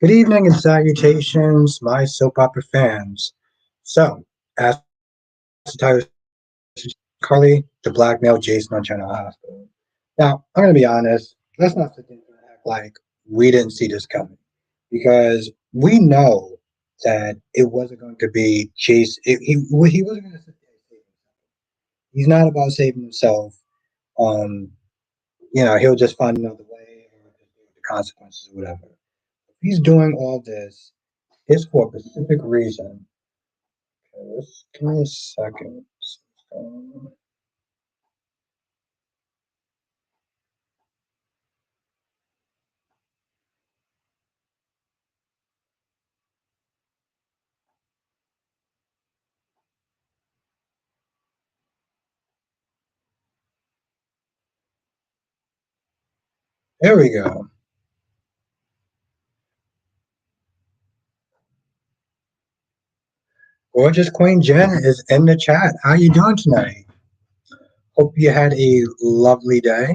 Good evening and salutations, my soap opera fans. So, as the title Carly, the Blackmail Jason on General Hospital. Now, I'm going to be honest, let's not sit there and act like we didn't see this coming because we know that it wasn't going to be Jason. He wasn't going to sit there and save himself. He's not about saving himself. Um, he'll just find another way or just deal with the consequences or whatever. If he's doing all this, it's for a specific reason. Okay, give me a second. Um, there we go. Gorgeous Queen Jen is in the chat. How you doing tonight? Hope you had a lovely day.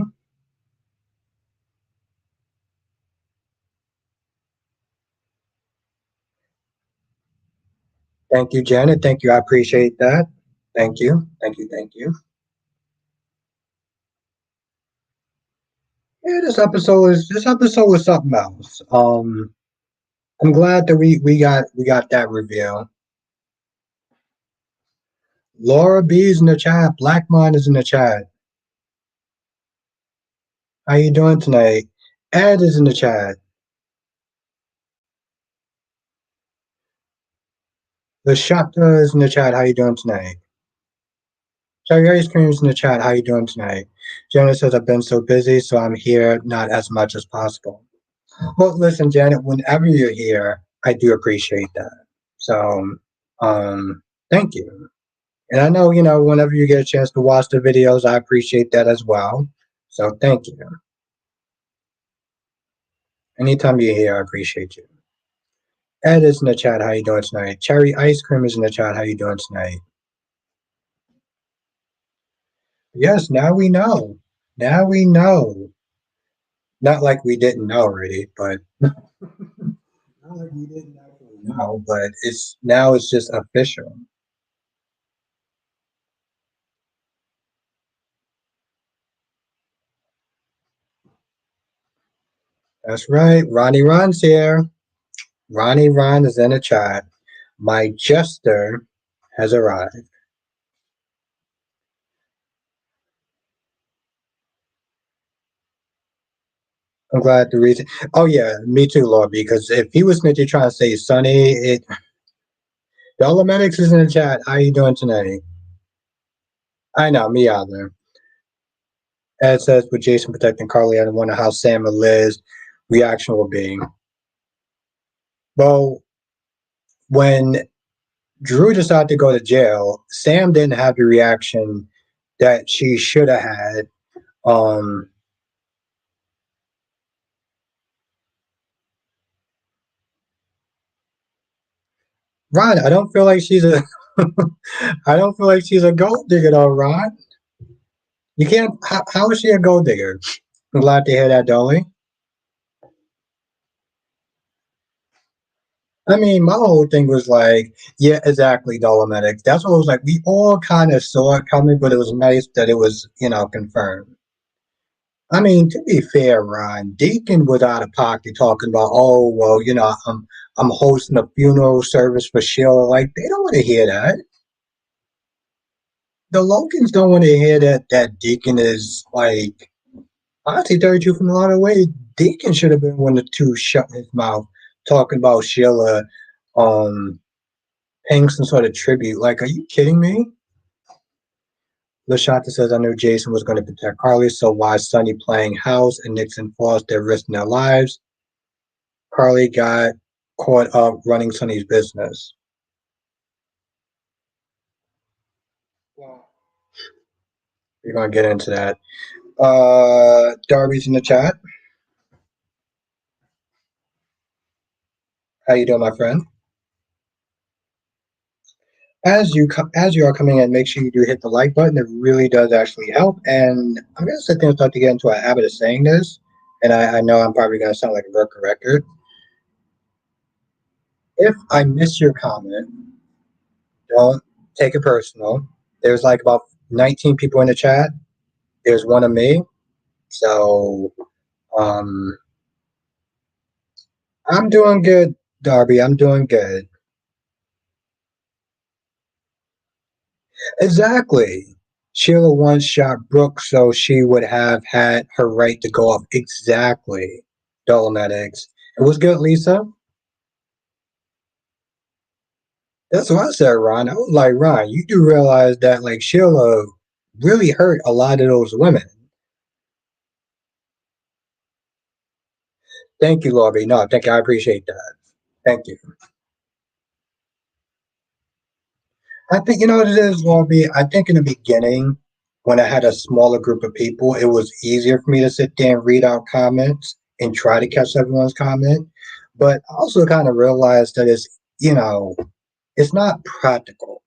Thank you, Janet. Thank you. I appreciate that. Thank you. Thank you. Thank you. Yeah, this episode was something else. I'm glad that we got that review. Laura B is in the chat. Blackmon is in the chat. How you doing tonight? Ed is in the chat. The Shopta is in the chat. How you doing tonight? Cherry Ice Cream is in the chat. How you doing tonight? Janet says I've been so busy, so I'm here not as much as possible. Well, listen, Janet, whenever you're here, I do appreciate that. So, um, thank you. And I know, whenever you get a chance to watch the videos, I appreciate that as well. So, thank you. Anytime you're here, I appreciate you. Ed is in the chat. How you doing tonight? Cherry Ice Cream is in the chat. How you doing tonight? Yes, now we know. Now we know. Not like we didn't know already, but not like we didn't actually know, but it's just official. That's right. Ronnie Ron's here. Ronnie Ron is in the chat. My jester has arrived. I'm glad the reason. Oh yeah, me too, Lord. Because if he was meant to try to say Sunny, Dolometics is in the chat. How you doing tonight? I know, me either. Ed says with Jason protecting Carly, I wonder how Sam and Liz reaction will be. Well, when Drew decided to go to jail, Sam didn't have the reaction that she should have had. Um, Ron, I don't feel like she's a, I don't feel like she's a gold digger, though, Ron. You can't. How is she a gold digger? I'm glad to hear that, Dolly. I mean, my whole thing was like, yeah, exactly, Dolomitics. That's what it was like. We all kind of saw it coming, but it was nice that it was, confirmed. I mean, to be fair, Ron, Deacon was out of pocket talking about, oh, well, I'm hosting a funeral service for Sheila. Like, they don't want to hear that. The Logans don't want to hear that Deacon is like, honestly, 32 from a lot of ways. Deacon should have been one of the two shutting his mouth, talking about Sheila, um, paying some sort of tribute. Like, are you kidding me? LaShanta says, I knew Jason was going to protect Carly, so why Sonny playing house and Nixon falls, they're risking their lives. Carly got caught up running Sonny's business. Well, we're going to get into that. Darby's in the chat. How you doing, my friend? As you are coming in, make sure you do hit the like button. It really does actually help. And I'm gonna sit there and start to get into a habit of saying this. and I know I'm probably going to sound like a broken record. If I miss your comment, don't take it personal. There's like about 19 people in the chat. There's one of me. So um, I'm doing good, Darby. I'm doing good. Exactly. Sheila once shot Brooke so she would have had her right to go off. Exactly. Dolomedics. It was good, Lisa. That's what I said, Ron. I was like, Ron, you do realize that like Sheila really hurt a lot of those women. Thank you, Lobby. No, thank you. I appreciate that. Thank you. I think you know what it is, Lobby. I think in the beginning, when I had a smaller group of people, it was easier for me to sit there and read out comments and try to catch everyone's comment. But I also kind of realized that it's not practical.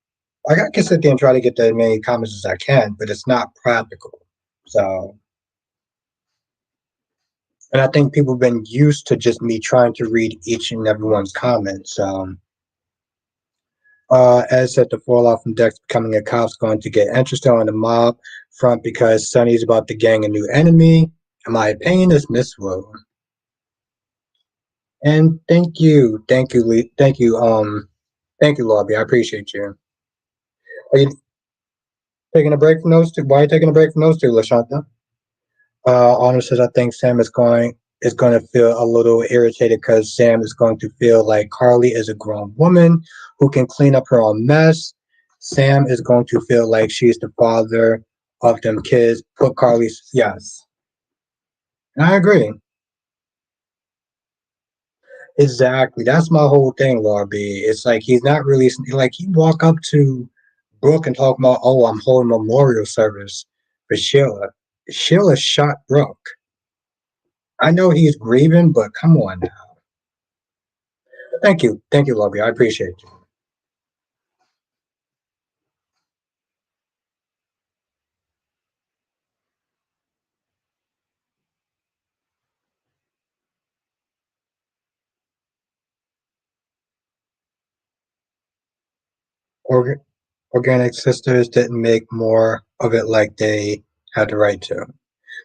Like I can sit there and try to get as many comments as I can, but it's not practical. So, and I think people have been used to just me trying to read each and everyone's comments. Ed said the fallout from Dex becoming a cop's going to get interesting on the mob front because Sonny's about to gang a new enemy. In my opinion, is Mistwood. And thank you, Lobby. I appreciate you. Are you taking a break from those two? Why are you taking a break from those two, Lashanta? Honor says I think Sam is going to feel a little irritated because Sam is going to feel like Carly is a grown woman who can clean up her own mess. Sam is going to feel like she's the father of them kids. Put Carly's yes, and I agree exactly. That's my whole thing, Laura B. It's like he's not really like he walk up to Brooke and talk about, oh, I'm holding a memorial service for Sheila. Sheila shot Brooke. I know he's grieving, but come on now. Thank you, Lovey. I appreciate you. Org- Organic Sisters didn't make more of it like they had the right to.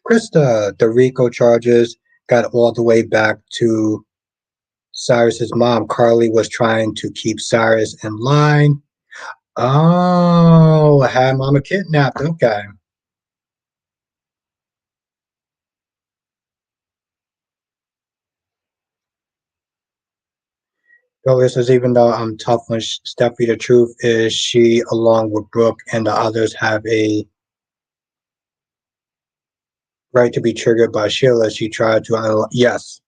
Krista, the RICO charges got all the way back to Cyrus's mom. Carly was trying to keep Cyrus in line. Oh, had mama kidnapped. Okay. So this is even though I'm tough on Steffi, the truth is she, along with Brooke and the others, have a right to be triggered by Sheila. She tried to, yes,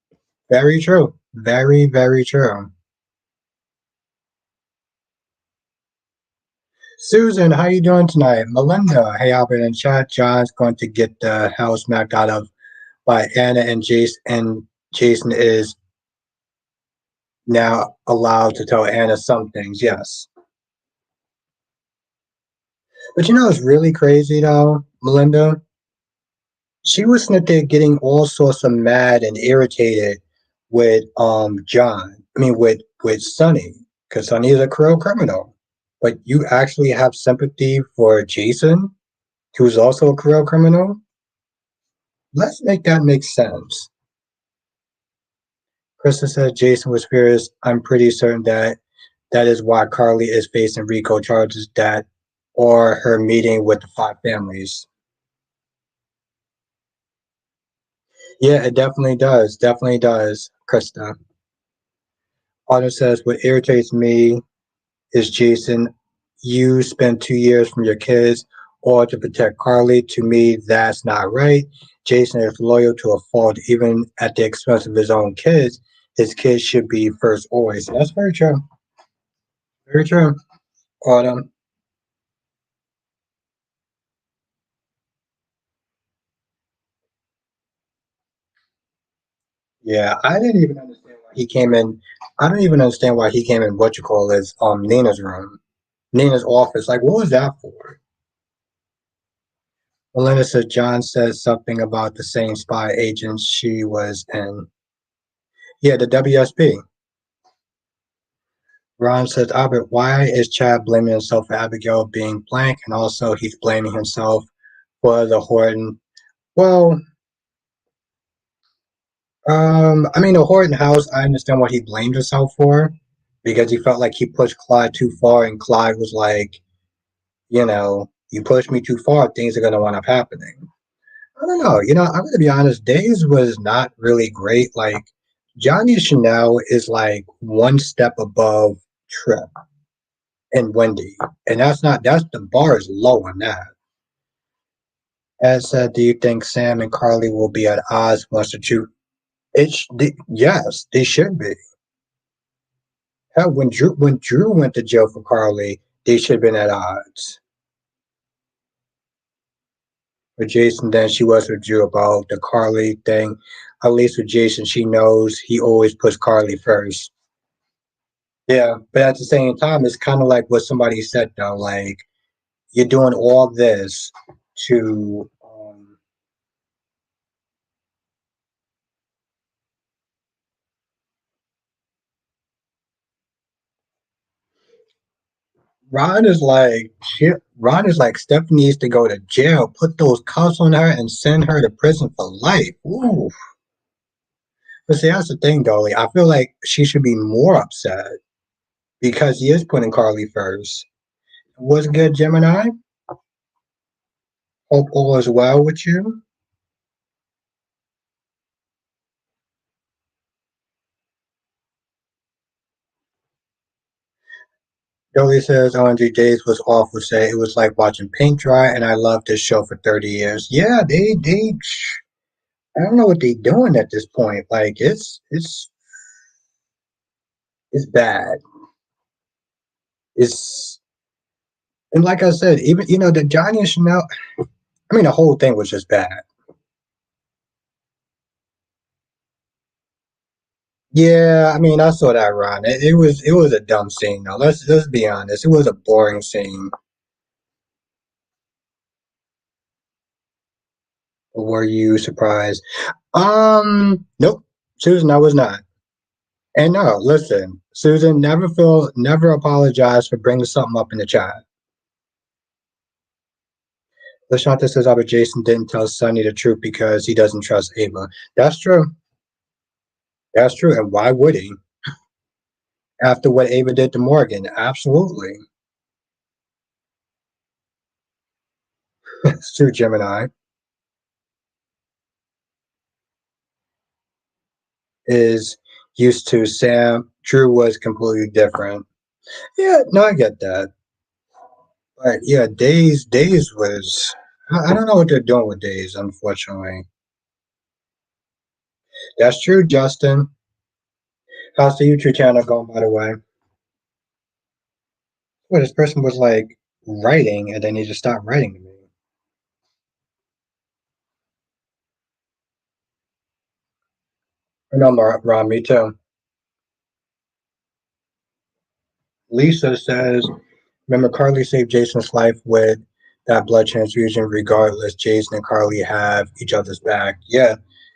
very true. Very, very true. Susan, how you doing tonight? Melinda, hey Albert in chat. John's going to get the hell smacked out of by Anna and Jason, and Jason is now allowed to tell Anna some things. Yes, but you know it's really crazy though, Melinda. She was sitting there getting all sorts of mad and irritated with John. I mean with Sonny, because Sonny is a cruel criminal. But you actually have sympathy for Jason, who's also a cruel criminal. Let's make that make sense. Kristen said Jason was furious. I'm pretty certain that that is why Carly is facing RICO charges that or her meeting with the five families. Yeah, it definitely does. Definitely does, Krista. Autumn says, what irritates me is Jason, you spent 2 years from your kids all to protect Carly. To me, that's not right. Jason is loyal to a fault, even at the expense of his own kids. His kids should be first always. That's very true. Very true. Autumn. Yeah, I didn't even understand why he came in. I don't even understand why he came in what you call his Nina's room, Nina's office. Like, what was that for? Melinda says John says something about the same spy agent she was in. Yeah, the WSP. Ron says, Albert, why is Chad blaming himself for Abigail being blank? And also, he's blaming himself for the Horton. Well, I mean, the Horton house, I understand what he blamed himself for because he felt like he pushed Clyde too far, and Clyde was like, you push me too far, things are going to wind up happening. I don't know. I'm going to be honest. Days was not really great. Like, Johnny Chanel is like one step above Trip and Wendy. And that's the bar is low on that. As said, do you think Sam and Carly will be at odds once the two? Yes, they should be. Hell, when Drew went to jail for Carly, they should have been at odds. With Jason, then she was with Drew about the Carly thing. At least with Jason, she knows he always puts Carly first. Yeah, but at the same time, it's kind of like what somebody said though. Like you're doing all this to. Ron is like Stephanie needs to go to jail. Put those cuffs on her and send her to prison for life. Ooh. But see, that's the thing, Dolly. I feel like she should be more upset because he is putting Carly first. What's good, Gemini? Hope all is well with you. Dolly says OMG Days was awful. Say it was like watching paint dry, and I loved this show for 30 years. Yeah, they. I don't know what they're doing at this point. Like it's bad. It's and like I said, even the Johnny and Chanel. I mean, the whole thing was just bad. Yeah, I mean, I saw that, Ron. It was a dumb scene. Though. Let's be honest. It was a boring scene. Were you surprised? Nope. Susan, I was not. And no, listen, Susan, never apologize for bringing something up in the chat. Lashanta says Albert Jason didn't tell Sonny the truth because he doesn't trust Ava. That's true. That's true. And why would he? After what Ava did to Morgan, absolutely. It's true, Gemini. Is used to Sam. Drew was completely different. Yeah, no, I get that. But yeah, Days was. I don't know what they're doing with Days, unfortunately. That's true, Justin. How's the YouTube channel going, by the way? Well, this person was like writing, and then he just stopped writing to me. I know, Ron, me too. Lisa says, remember Carly saved Jason's life with that blood transfusion. Regardless, Jason and Carly have each other's back. Yeah,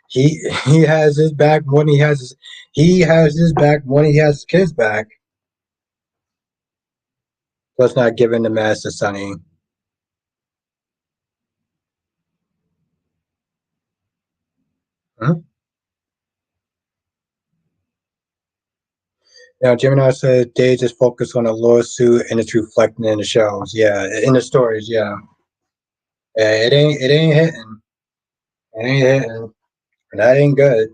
he has his back when he has his back when he has his kids back. Plus, not giving the mess to Sonny. Huh? Now, Gemini says they just focus on the lawsuit and it's reflecting in the shows. Yeah, in the stories. Yeah, yeah, it ain't hitting. It ain't hitting. That ain't good.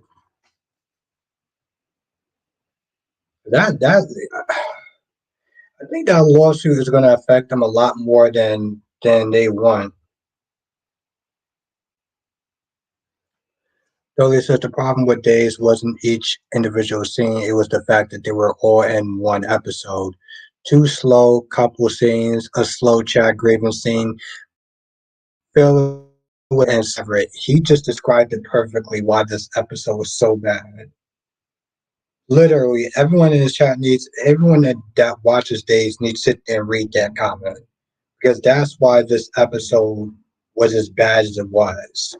That I think that lawsuit is going to affect them a lot more than they want. Dolly says the problem with Days wasn't each individual scene; it was the fact that they were all in one episode. Two slow couple scenes, a slow Chad Graven scene, fill and separate. He just described it perfectly why this episode was so bad. Literally, everyone in this chat everyone that watches Days needs to sit there and read that comment because that's why this episode was as bad as it was.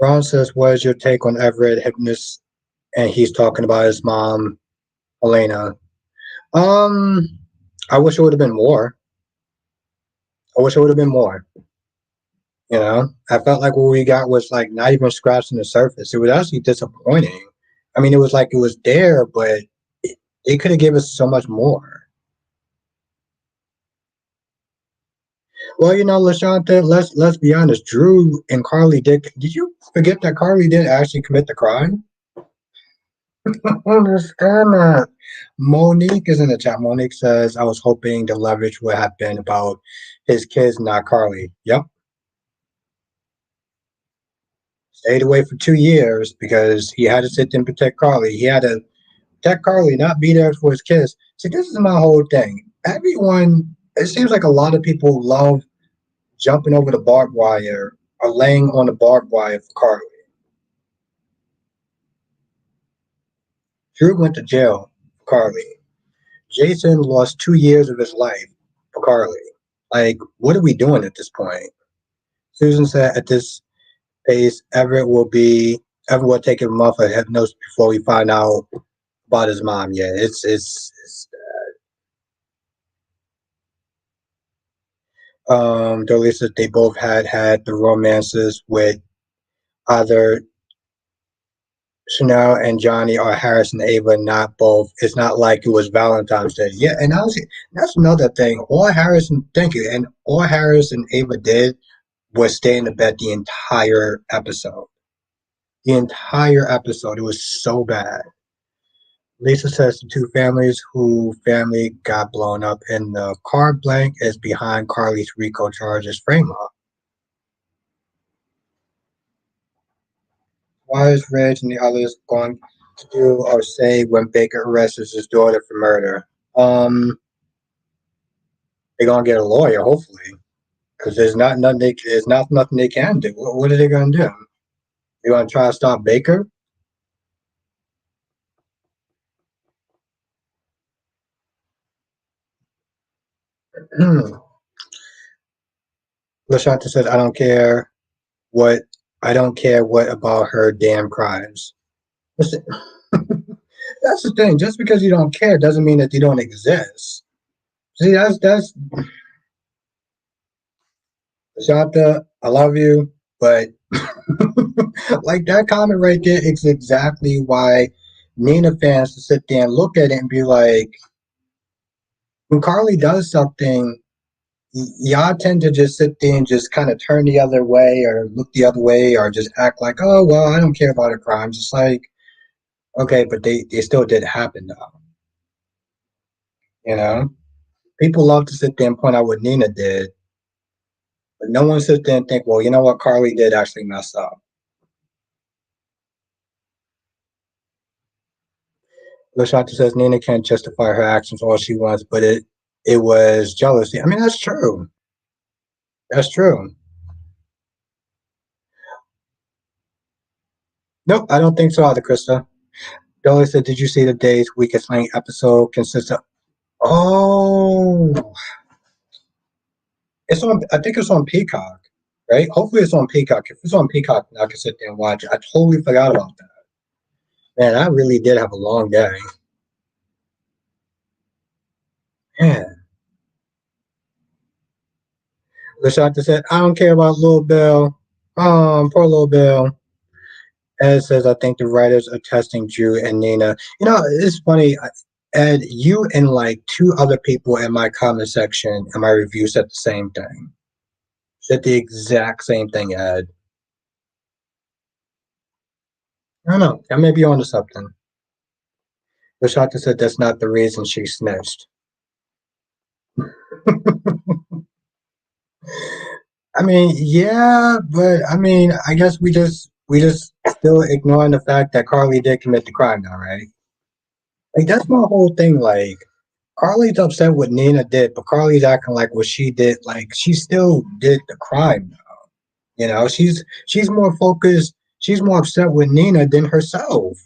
Ron says, "What is your take on Everett Hypnotist?" And he's talking about his mom, Elena. Um, I wish it would have been more. I wish it would have been more. You know, I felt like what we got was like not even scratching the surface. It was actually disappointing. I mean, it was like it was there, but it could have given us so much more. Well, you know, Lashanta, let's be honest. Drew and Carly did. Did you forget that Carly did actually commit the crime? Understand that. Monique is in the chat. Monique says, "I was hoping the leverage would have been about his kids, not Carly." Yep, stayed away for 2 years because he had to sit there and protect Carly. He had to protect Carly, not be there for his kids. See, this is my whole thing. Everyone, it seems like a lot of people love jumping over the barbed wire or laying on the barbed wire for Carly. Drew went to jail for Carly. Jason lost 2 years of his life for Carly. Like, what are we doing at this point? Susan said, "At this pace, Everett will take a month of hypnosis before we find out about his mom." Yeah, it's Dolly said they both had the romances with either Chanel and Johnny or Harris and Ava, not both. It's not like it was Valentine's Day. Yeah, and honestly, that's another thing. Thank you. And all Harris and Ava did was stay in the bed the entire episode. The entire episode. It was so bad. Lisa says the two families who family got blown up in the car blank is behind Carly's RICO charges frame up. Why is Reg and the others going to do or say when Baker arrests his daughter for murder? They're gonna get a lawyer, hopefully, because there's not nothing they can do. What are they gonna do? They're gonna try to stop Baker? Lashanta said, what I don't care what about her damn crimes." Listen, that's the thing. Just because you don't care doesn't mean that they don't exist. See, that's Lashanta, I love you, but like that comment right there is exactly why Nina fans to sit there and look at it and be like, when Carly does something, y'all tend to just sit there and just kind of turn the other way or look the other way or just act like, oh, well, I don't care about her crimes. It's like, okay, but they still did happen though, you know? People love to sit there and point out what Nina did, but no one sits there and think, well, you know what, Carly did actually mess up. Lashanta says Nina can't justify her actions all she wants, but it was jealousy. I mean, that's true. That's true. Nope, I don't think so either, Krista. Dolly said, "Did you see the Days Weakest Link episode consists of?" Oh, it's on. I think it's on Peacock, right? Hopefully, it's on Peacock. If it's on Peacock, I can sit there and watch it. I totally forgot about that. Man, I really did have a long day. Man, Lashanta said, "I don't care about Little Bill. Poor Little Bill." Ed says, "I think the writers are testing Drew and Nina." You know, it's funny. Ed, you and like two other people in my comment section in my review said the same thing. Said the exact same thing, Ed. I don't know. I may be onto something. Rashata said that's not the reason she snitched. I mean, yeah, but I mean, I guess we just still ignoring the fact that Carly did commit the crime now, right? Like that's my whole thing. Like Carly's upset what Nina did, but Carly's acting like what she did, like she still did the crime. You know, she's more focused. She's more upset with Nina than herself.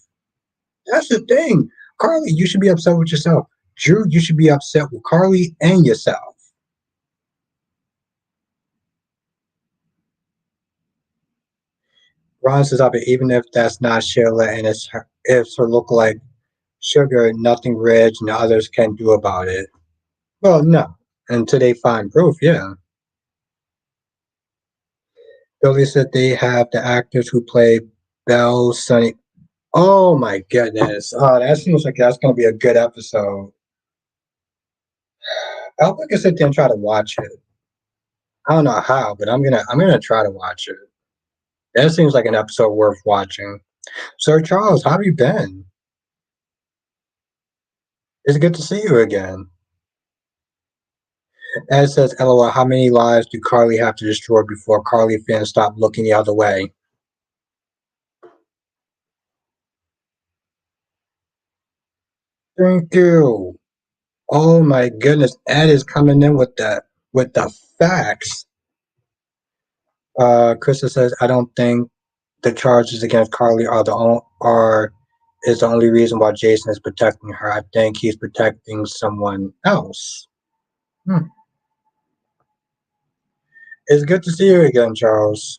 That's the thing. Carly, you should be upset with yourself. Drew, you should be upset with Carly and yourself. Ron says, but even if that's not Sheila and it's her lookalike Sugar, nothing Reg and the others can do about it. Well, no, until they find proof, yeah. Billy said they have the actors who play Belle, Sonny. Oh my goodness. Oh, that seems like that's going to be a good episode. I'll probably sit there and try to watch it. I don't know how, but I'm gonna try to watch it. That seems like an episode worth watching. Sir Charles, how have you been? It's good to see you again. Ed says, LOL, how many lives do Carly have to destroy before Carly fans stop looking the other way? Thank you. Oh my goodness, Ed is coming in with the facts. Krista says, I don't think the charges against Carly are is the only reason why Jason is protecting her. I think he's protecting someone else. Hmm. It's good to see you again, Charles.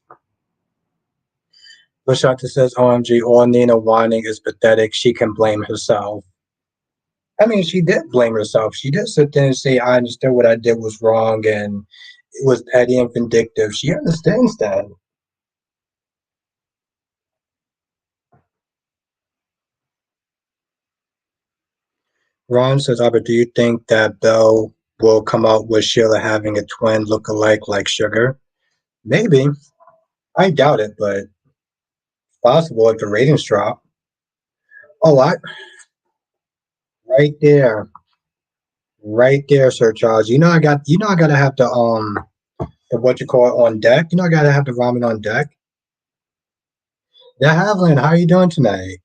Lashanta says, OMG, all Nina whining is pathetic. She can blame herself. I mean, she did blame herself. She did sit there and say, I understood what I did was wrong and it was petty and vindictive. She understands that. Ron says, Albert, do you think that Belle will come out with Sheila having a twin look-alike like Sugar? Maybe. I doubt it, but it's possible if the ratings drop. Oh, right there. Right there, Sir Charles. I gotta have the what you call it on deck. I gotta have the ramen on deck. Yeah, Havlin, how are you doing tonight?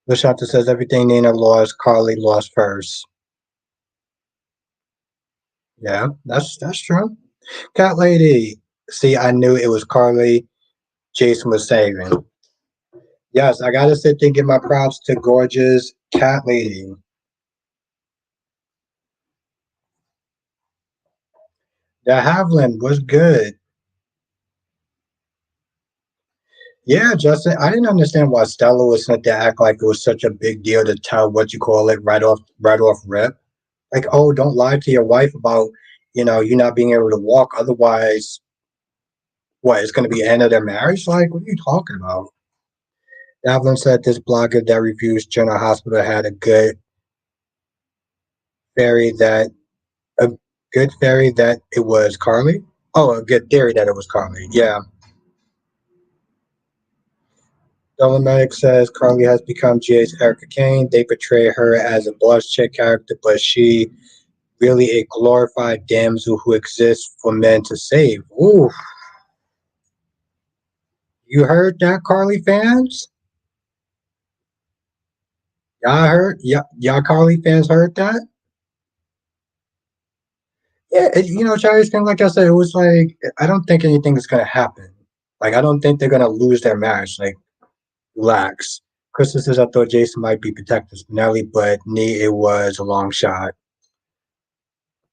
Lashanta says everything Nina lost, Carly lost first. Yeah, that's true. Cat lady. See, I knew it was Carly Jason was saving. Yes, I gotta sit there and give my props to gorgeous cat lady. The Havlin was good. Yeah, Justin, I didn't understand why Stella was sent to act like it was such a big deal to tell what you call it right off rip. Like, oh, don't lie to your wife about, you not being able to walk. Otherwise, what, it's gonna be the end of their marriage? Like, what are you talking about? Davlin said this blogger that reviews General Hospital had theory that a good theory that it was Carly. Oh, a good theory that it was Carly. Yeah. Dolomatic says Carly has become GA's Erica Kane. They portray her as a boss chick character, but she really a glorified damsel who exists for men to save. Ooh, you heard that, Carly fans? Y'all Carly fans heard that? Yeah, Charlie's kind of like I said, it was like I don't think anything is gonna happen. Like I don't think they're gonna lose their marriage. Like relax. Krista says I thought Jason might be protecting Spinelli, but nee, it was a long shot.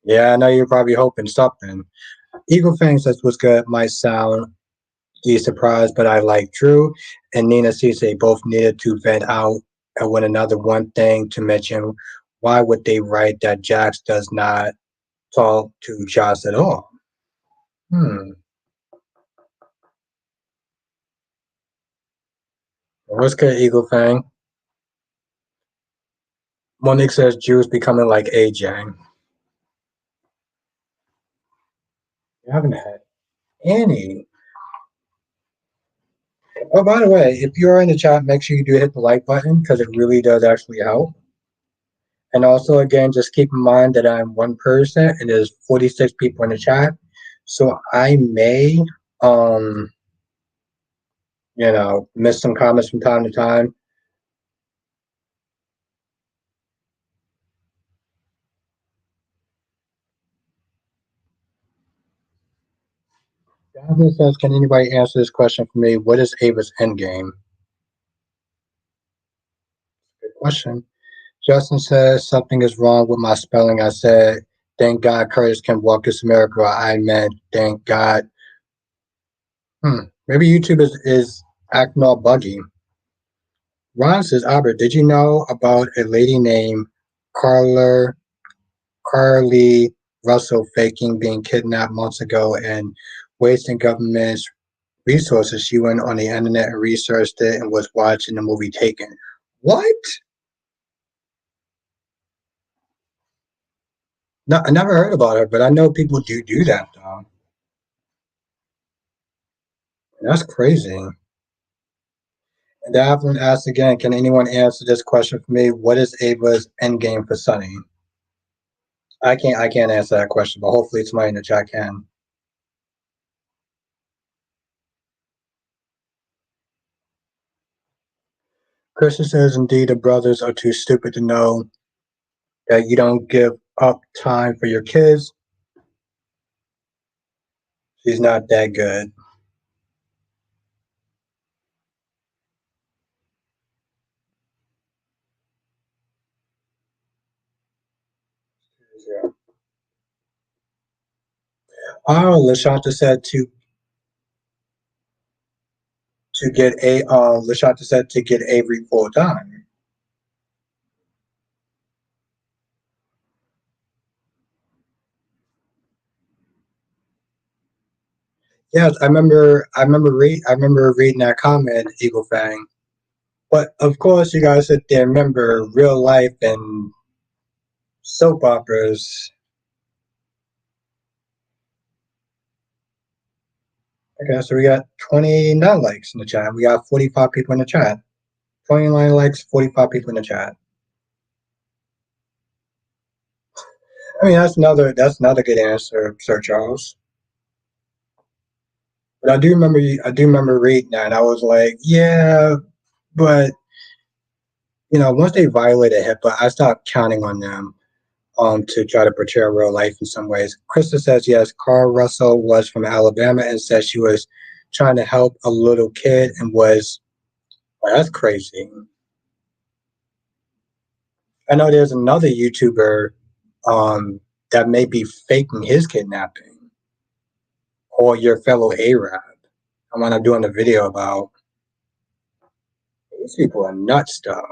Yeah, I know you're probably hoping something. Eagle Fang says what's good might sound the surprise, but I like Drew and Nina Cisse both needed to vent out at one another. One thing to mention, why would they write that Jax does not talk to Joss at all? Hmm. What's good, Eagle Fang? Monique says Drew's becoming like AJ. You haven't had any. Oh, by the way, if you're in the chat, make sure you do hit the like button because it really does actually help. And also, again, just keep in mind that I'm one person and there's 46 people in the chat. So I may, um, miss some comments from time to time. Jasmine says, can anybody answer this question for me? What is Ava's endgame? Good question. Justin says, something is wrong with my spelling. I said, thank God Curtis can walk this miracle. I meant, thank God. Hmm. Maybe YouTube is acting all buggy. Ron says, Albert, did you know about a lady named Carla Carly Russell faking being kidnapped months ago and wasting government's resources? She went on the internet and researched it and was watching the movie Taken. What? No, I never heard about her, but I know people do that though. That's crazy. And Davlin asks again, can anyone answer this question for me? What is Ava's endgame for Sunny? I can't answer that question, but hopefully somebody in the chat can. Krista says indeed the brothers are too stupid to know that you don't give up time for your kids. She's not that good. Yeah. Oh, Lashanta said to get a Lashanta said to get Avery full time. Yes, I remember reading that comment, Eagle Fang. But of course, you guys sit there and remember real life and soap operas. Okay, so we got 29 likes in the chat. We got 45 people in the chat. 29 likes, 45 people in the chat. I mean, that's another good answer, Sir Charles. But I do remember reading that, and I was like, yeah, but once they violated HIPAA, I stopped counting on them to try to portray real life in some ways. Krista says yes. Carl Russell was from Alabama and said she was trying to help a little kid and was. Well, that's crazy. I know there's another YouTuber that may be faking his kidnapping, or your fellow Arab. I want to doing a video about. These people are nuts, though.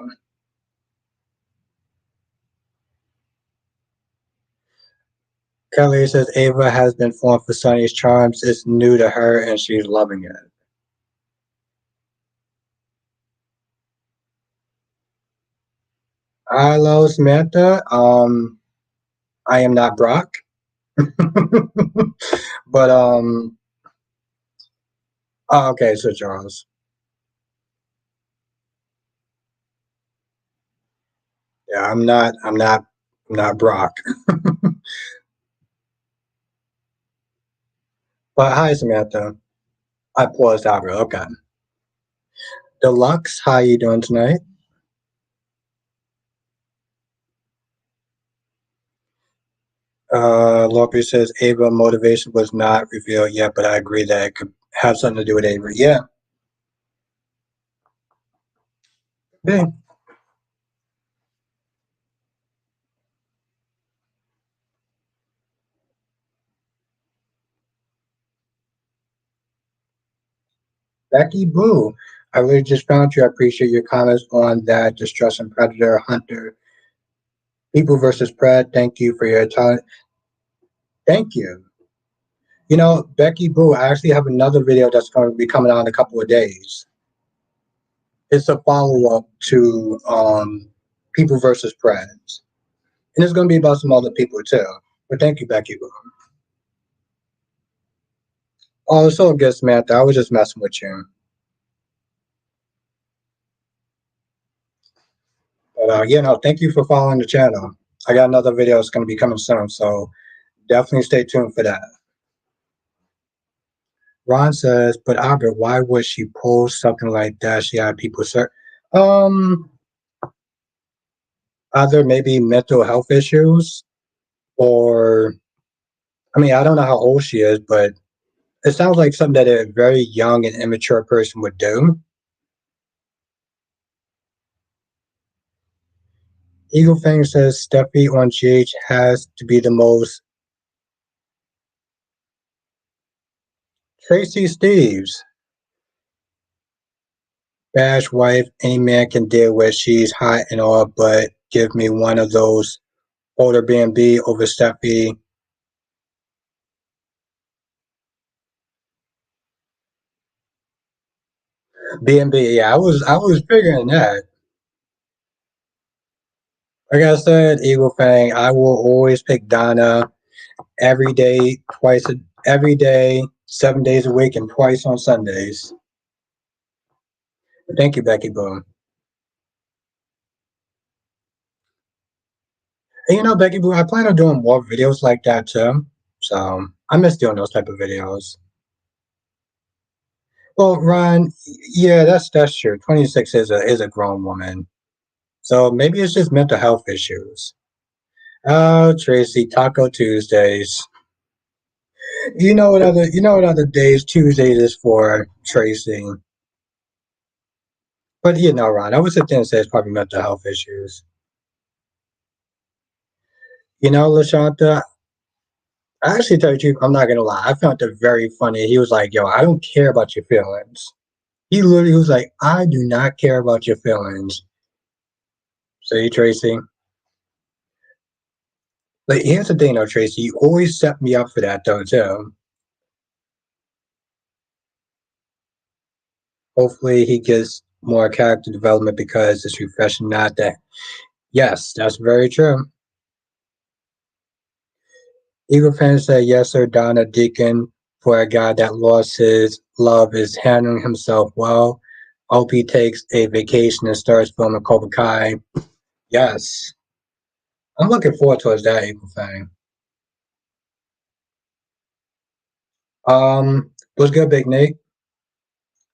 Kelly says Ava has been formed for Sunny's charms. It's new to her and she's loving it. Hello, Samantha. I am not Brock, but oh, okay, so Charles. Yeah, I'm not Brock. But hi, Samantha. I paused out. Okay. Deluxe, how you doing tonight? Lopi says Ava motivation was not revealed yet, but I agree that it could have something to do with Ava. Yeah. Okay. Becky Boo, I really just found you. I appreciate your comments on that Distress and Predator Hunter People versus Pred. Thank you for your time. Thank you. Becky Boo, I actually have another video that's going to be coming out in a couple of days. It's a follow up to People versus Preds. And it's going to be about some other people too. But thank you, Becky Boo. Oh, it's all good, Samantha. I was just messing with you. But thank you for following the channel. I got another video that's going to be coming soon, so definitely stay tuned for that. Ron says, but Albert, why would she post something like that? She had people search. Um, Either maybe mental health issues, or I mean, I don't know how old she is, but it sounds like something that a very young and immature person would do. Eagle Fang says Steffi on GH has to be the most. Tracy Steves. Bash wife, any man can deal with. She's hot and all, but give me one of those older B&B over Steffi. B&B, yeah, I was figuring that. Like I said, Eagle Fang, I will always pick Donna every day, every day, 7 days a week, and twice on Sundays. Thank you, Becky Boone. And Becky Boone, I plan on doing more videos like that too. So I miss doing those type of videos. Well, Ron, yeah, that's true. 26 is a grown woman. So maybe it's just mental health issues. Oh, Tracy, Taco Tuesdays. You know what other days Tuesdays is for, Tracy. But Ron, I would sit there and say it's probably mental health issues. LaShanta, I actually tell you the truth, I'm not gonna lie. I found it very funny. He was like, "Yo, I don't care about your feelings." He literally was like, "I do not care about your feelings." See, Tracy. But here's the thing, though, Tracy. You always set me up for that, though, too. Hopefully, he gets more character development because it's refreshing. Not that. Yes, that's very true. Eagle fans say yes, sir. Donna Deacon, for a guy that lost his love, is handling himself well. Hope he takes a vacation and starts filming Cobra Kai. Yes, I'm looking forward towards that Eagle fan. What's good, Big Nate?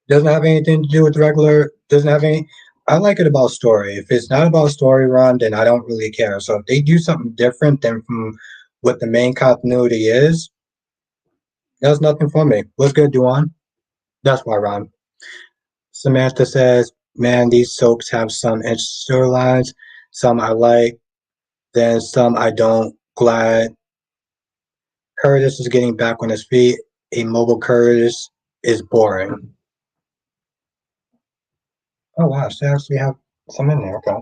Doesn't have anything to do with regular. Doesn't have any. I like it about story. If it's not about story run, then I don't really care. So if they do something different than from what the main continuity is, that's nothing for me. What's good, Duan? That's why, Ron. Samantha says, "Man, these soaps have some interesting storylines. Some I like, then some I don't. Glad Curtis is getting back on his feet. A mobile Curtis is boring." Oh wow, so they actually have some in there. Okay.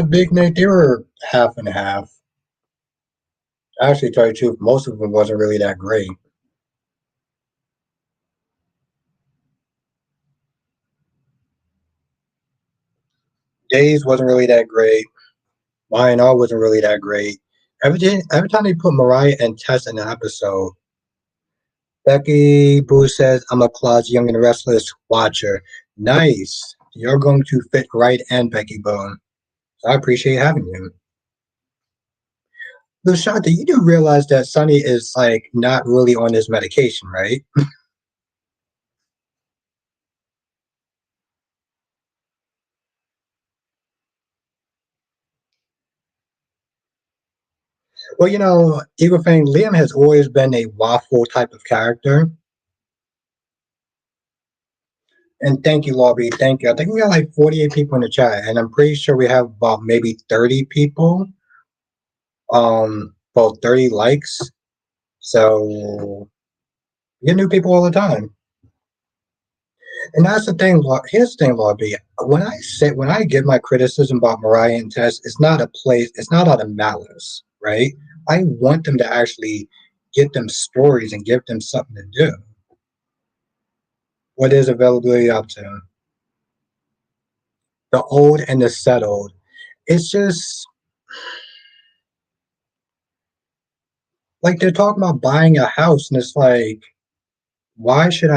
Big Nate, they were half and half. Actually, to tell you the truth, most of them wasn't really that great. Days wasn't really that great. Y&R wasn't really that great. Every time they put Mariah and Tess in an episode, Becky Boo says, "I'm a closet young and restless watcher." Nice. You're going to fit right in, Becky Boo. So I appreciate having you. Lushanta, you do realize that Sonny is like not really on his medication, right? Well, Eagle Fang Liam has always been a waffle type of character. And thank you, Lobby. Thank you. I think we got like 48 people in the chat, and I'm pretty sure we have about maybe 30 people. About 30 likes. So we get new people all the time. And that's the thing. Here's the thing, Lobby. When I give my criticism about Mariah and Tess, it's not a place. It's not out of malice, right? I want them to actually get them stories and give them something to do. What is availability up to? The old and the settled. It's just like they're talking about buying a house, and it's like, why should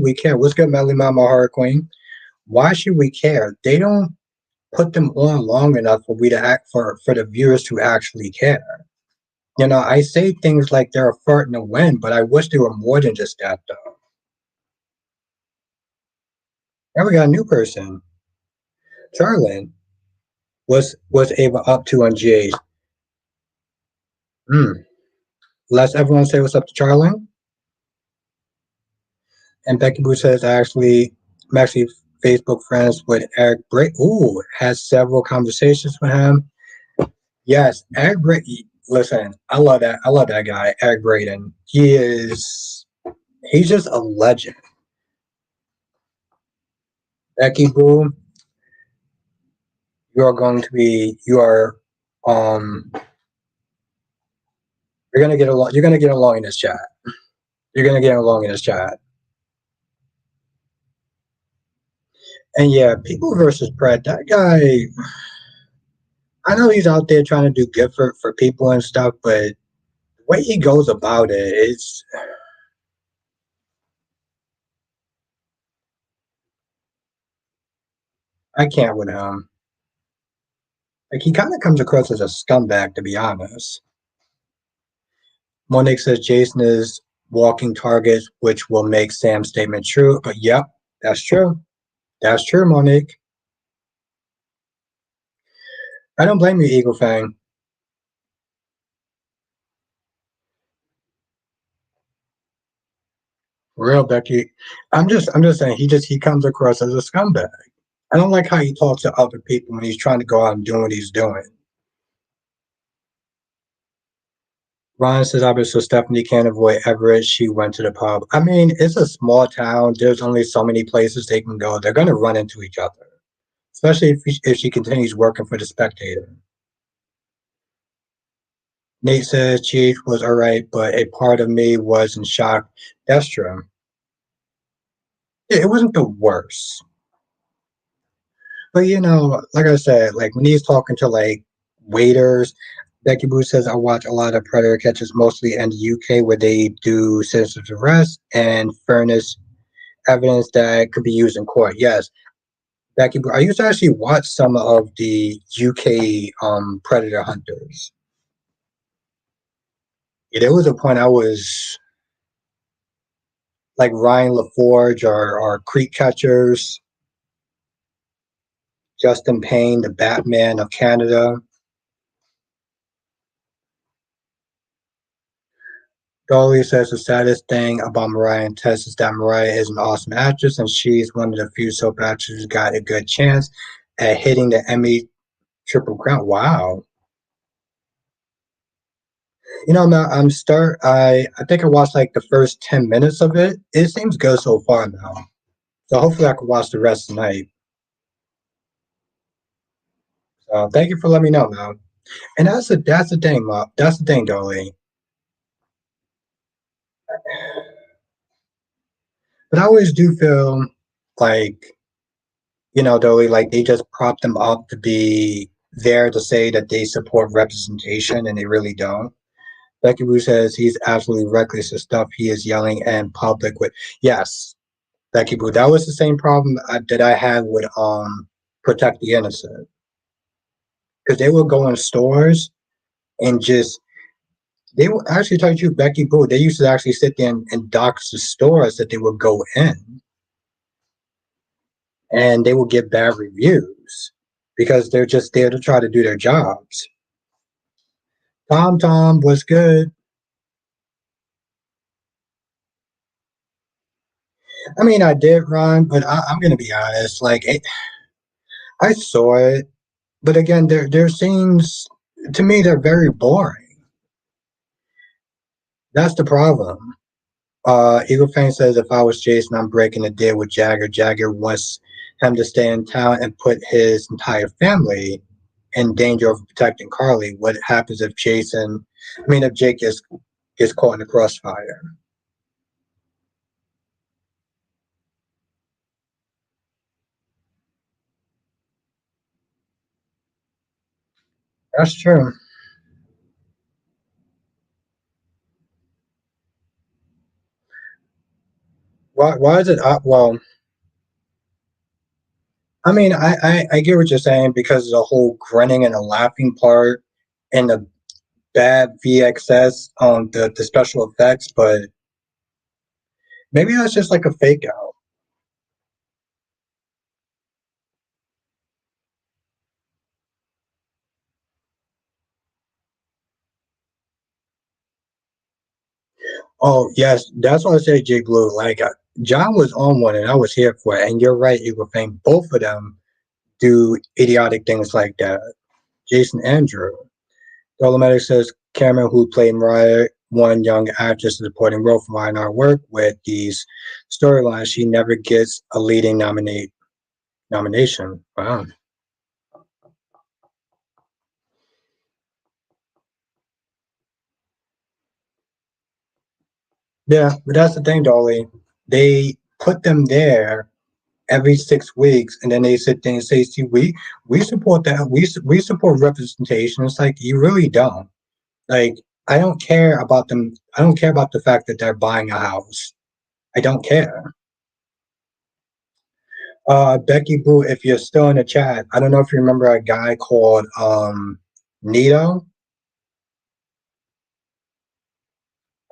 we care? What's good, Melly Mama Horror Queen? Why should we care? They don't put them on long enough for we to act for the viewers to actually care. I say things like they're a fart in the wind, but I wish they were more than just that though. Now we got a new person. Charlene was able up to on Jade. Hmm. Let's everyone say what's up to Charlene. And Becky Boo says I'm actually Facebook friends with Eric Britt. Ooh, has several conversations with him. Yes, Eric Britt. Listen, I love that guy, Eric Braden. He's just a legend. Becky Boo, you are um you're gonna get along in this chat. You're gonna get along in this chat. And yeah, people versus Pratt, that guy, I know he's out there trying to do good for people and stuff, but the way he goes about it, I can't with him. Like he kind of comes across as a scumbag, to be honest. Monique says Jason is walking target, which will make Sam's statement true. But yep, that's true. That's true, Monique. I don't blame you, Eagle Fang. Real Becky. I'm just saying he comes across as a scumbag. I don't like how he talks to other people when he's trying to go out and do what he's doing. Ryan says, I bet so Stephanie can't avoid Everett. She went to the pub. I mean, it's a small town. There's only so many places they can go. They're going to run into each other, especially if she continues working for the Spectator. Nate says Chief was all right, but a part of me was in shock. That's true. It wasn't the worst. But like I said, like when he's talking to like waiters, Becky Boo says I watch a lot of predator catches, mostly in the UK, where they do citizens arrest and furnish evidence that could be used in court. Yes, Becky Boo. I used to actually watch some of the UK predator hunters. Yeah, there was a point I was like Ryan LaForge or Creek Catchers, Justin Payne, the Batman of Canada. Dolly says the saddest thing about Mariah and Tess is that Mariah is an awesome actress and she's one of the few soap actors who's got a good chance at hitting the Emmy Triple Crown. Wow. Now I think I watched like the first 10 minutes of it. It seems good so far now. So hopefully I can watch the rest tonight. So thank you for letting me know, man. And that's the thing, Mom. That's the thing, Dolly. But I always do feel like Dolly, like they just prop them up to be there to say that they support representation and they really don't. Becky Boo says he's absolutely reckless of stuff he is yelling in public with. Yes, Becky Boo, that was the same problem that I had with Protect the Innocent. Because they would go in stores and just they will actually tell you Becky Boo, they used to actually sit there and dox the stores that they would go in and they will get bad reviews because they're just there to try to do their jobs. Tom was good. I mean, I did run, but I'm gonna be honest. I saw it, but again, their scenes to me they're very boring. That's the problem. Eagle Fang says if I was Jason, I'm breaking a deal with Jagger. Jagger wants him to stay in town and put his entire family in danger of protecting Carly. What happens if if Jake gets caught in the crossfire? That's true. Why is it? Well, I mean, I get what you're saying because of the whole grinning and the laughing part and the bad VXS on the special effects, but maybe that's just like a fake out. Oh yes, that's what I say, Jay Blue. John was on one, and I was here for it. And you're right, Eagle Fame. Both of them do idiotic things like that. Jason Andrew. Dolomatic says Cameron, who played Mariah, one young actress in the supporting role for Ryan our work with these storylines. She never gets a leading nomination. Wow. Yeah, but that's the thing, Dolly. They put them there every 6 weeks, and then they sit there and say, "See, we support that. We support representation." It's like you really don't. Like I don't care about them. I don't care about the fact that they're buying a house. I don't care. Becky Boo, if you're still in the chat, I don't know if you remember a guy called Nito.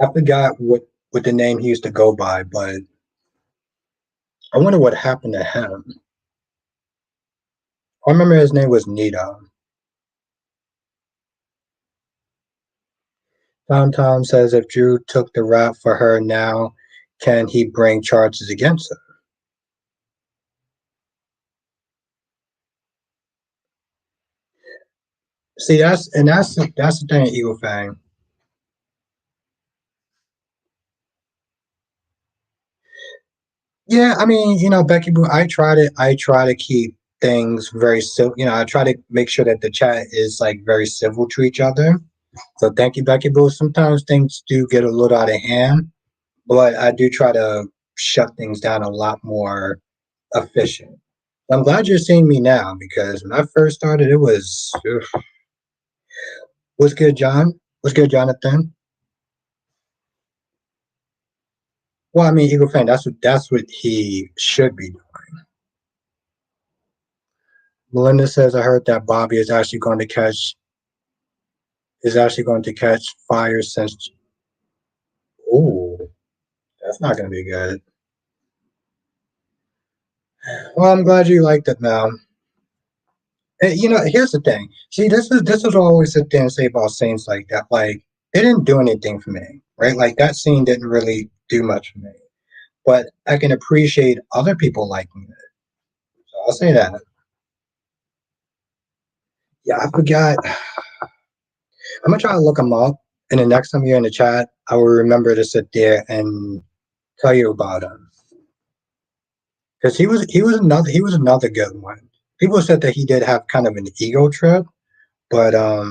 I forgot what the name he used to go by, but I wonder what happened to him. I remember his name was Nito. Tom says if Drew took the rap for her now, can he bring charges against her? See, that's the thing, Eagle Fang. Yeah, I mean, Becky Boo, I try to keep things very civil. I try to make sure that the chat is like very civil to each other. So thank you, Becky Boo. Sometimes things do get a little out of hand, but I do try to shut things down a lot more efficient. I'm glad you're seeing me now because when I first started, it was what's good, John? What's good, Jonathan? Well, I mean, Eagle fan. That's what he should be doing. Melinda says, "I heard that Bobby is actually going to catch fire since." Ooh, that's not going to be good. Well, I'm glad you liked it, now. And, here's the thing. See, this is what I always sit there and say about scenes like that. Like, they didn't do anything for me, right? Like that scene didn't really do much for me. But I can appreciate other people liking it. So I'll say that. Yeah, I forgot. I'm gonna try to look him up, and the next time you're in the chat, I will remember to sit there and tell you about him because he was another good one. People said that he did have kind of an ego trip, but I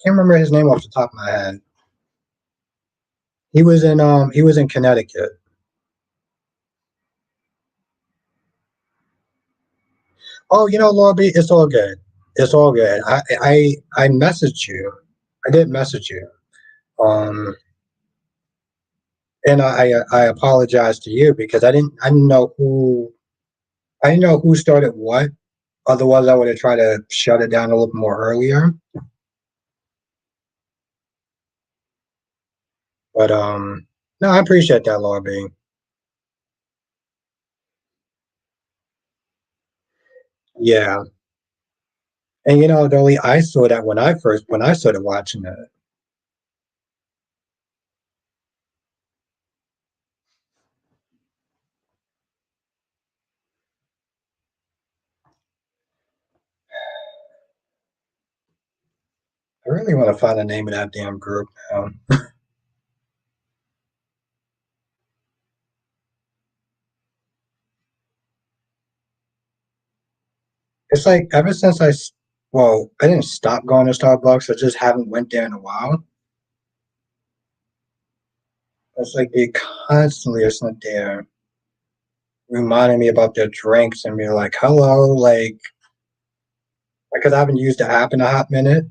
can't remember his name off the top of my head. He was in Connecticut. Oh, Laura B, it's all good. It's all good. I messaged you. I did message you. Um, and I apologize to you because I didn't know who started what. Otherwise, I would have tried to shut it down a little more earlier. But no, I appreciate that, Laura B. Yeah, and Dolly, I saw that when I started watching it. I really want to find the name of that damn group now. It's like ever since well, I didn't stop going to Starbucks. I just haven't went there in a while. It's like they constantly are sitting there reminding me about their drinks and be like, "Hello," like because I haven't used the app in a hot minute.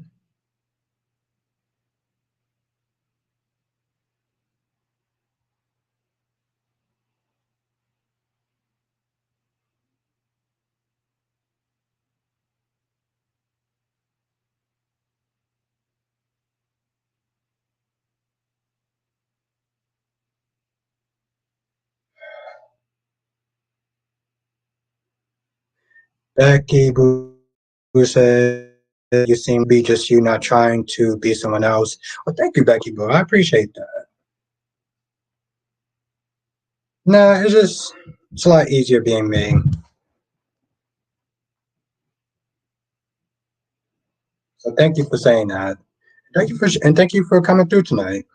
Becky Boo said, "You seem to be just you, not trying to be someone else." Well, thank you, Becky Boo. I appreciate that. Nah, it's a lot easier being me. So thank you for saying that. Thank you for coming through tonight.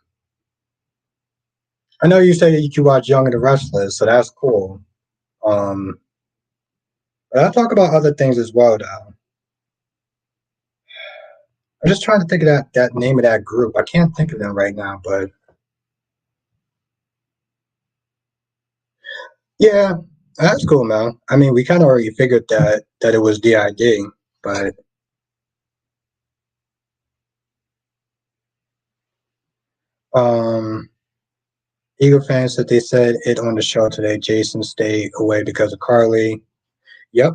I know you say that you watch Young and the Restless, so that's cool. Um, but I'll talk about other things as well. Though I'm just trying to think of that name of that group. I can't think of them right now, but yeah, that's cool, man. I mean, we kind of already figured that it was DID, but um, Eagle fans said they said it on the show today. Jason stayed away because of Carly. Yep.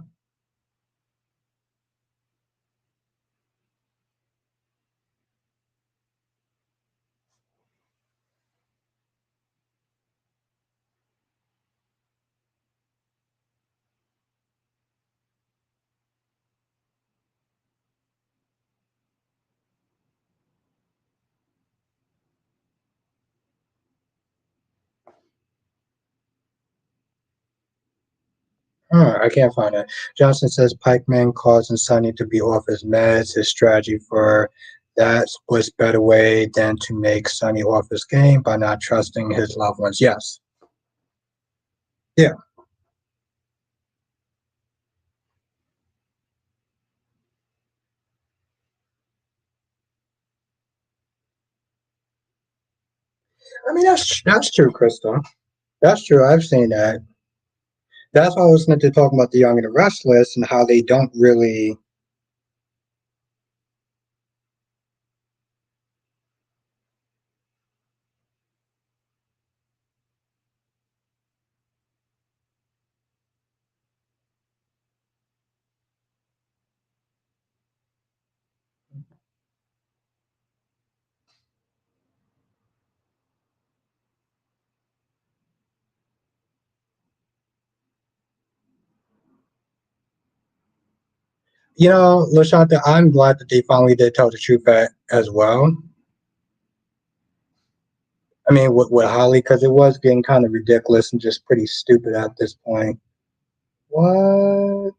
Huh, I can't find it. Johnson says Pikeman causing Sonny to be off his meds. His strategy for that was better way than to make Sonny off his game by not trusting his loved ones. Yes. Yeah. I mean that's true, Crystal. That's true. I've seen that. That's why I was meant to talk about the Young and the Restless and how they don't really. Lashanta, I'm glad that they finally did tell the truth as well. I mean, with Holly, because it was getting kind of ridiculous and just pretty stupid at this point. What?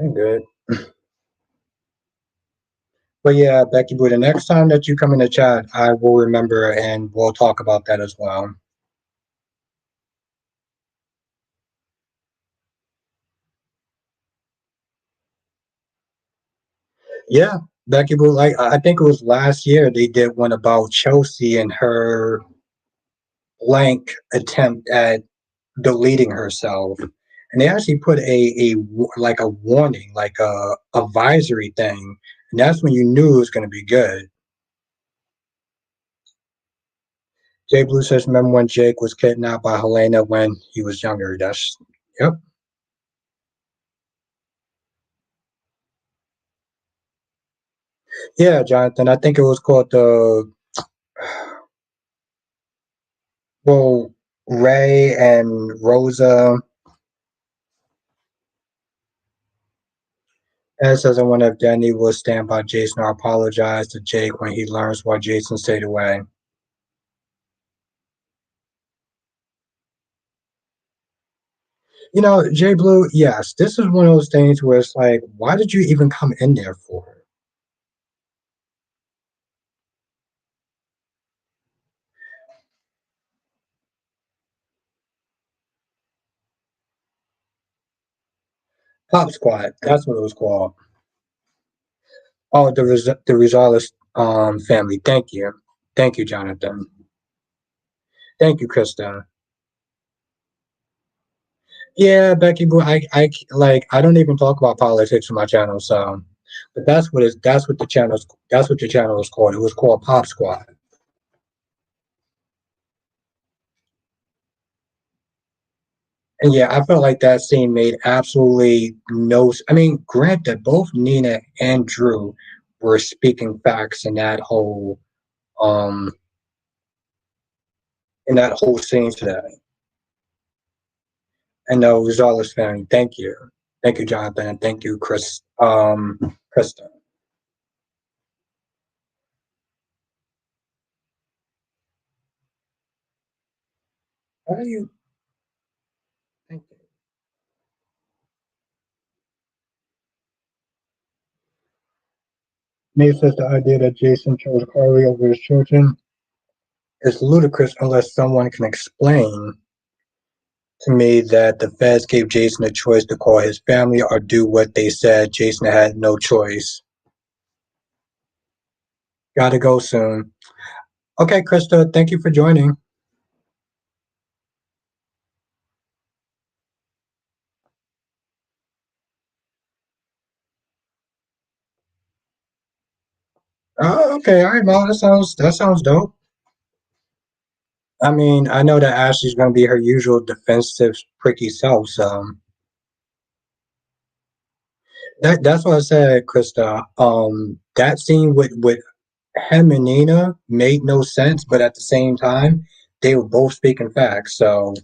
Ain't good. But yeah, Becky Boo, the next time that you come in the chat, I will remember and we'll talk about that as well. Yeah, Becky Boo, like I think it was last year they did one about Chelsea and her blank attempt at deleting herself. And they actually put like a warning, like a advisory thing. And that's when you knew it was gonna be good. Jay Blue says, remember when Jake was kidnapped by Helena when he was younger? That's yep. Yeah, Jonathan. I think it was called the well, Ray and Rosa. Ed says, I wonder if Danny will stand by Jason or apologize to Jake when he learns why Jason stayed away. Jay Blue, yes, this is one of those things where it's like, why did you even come in there for? Pop Squad, that's what it was called. Oh, the Rosales family. Thank you. Thank you, Jonathan. Thank you, Krista. Yeah, Becky Boo, I don't even talk about politics on my channel, so but that's what the channel is called. It was called Pop Squad. And yeah, I felt like that scene made absolutely no. I mean, granted, both Nina and Drew were speaking facts um in that whole scene today. And no, Rosales family, thank you, Jonathan, and thank you, Krista. How do you Nate says the idea that Jason chose Carly over his children is ludicrous unless someone can explain to me that the feds gave Jason a choice to call his family or do what they said. Jason had no choice. Gotta go soon. Okay, Krista, thank you for joining. Oh, okay, all right, Mom. That sounds dope. I mean, I know that Ashley's gonna be her usual defensive, pricky self, so that's what I said, Krista. That scene with him and Nina made no sense, but at the same time, they were both speaking facts. So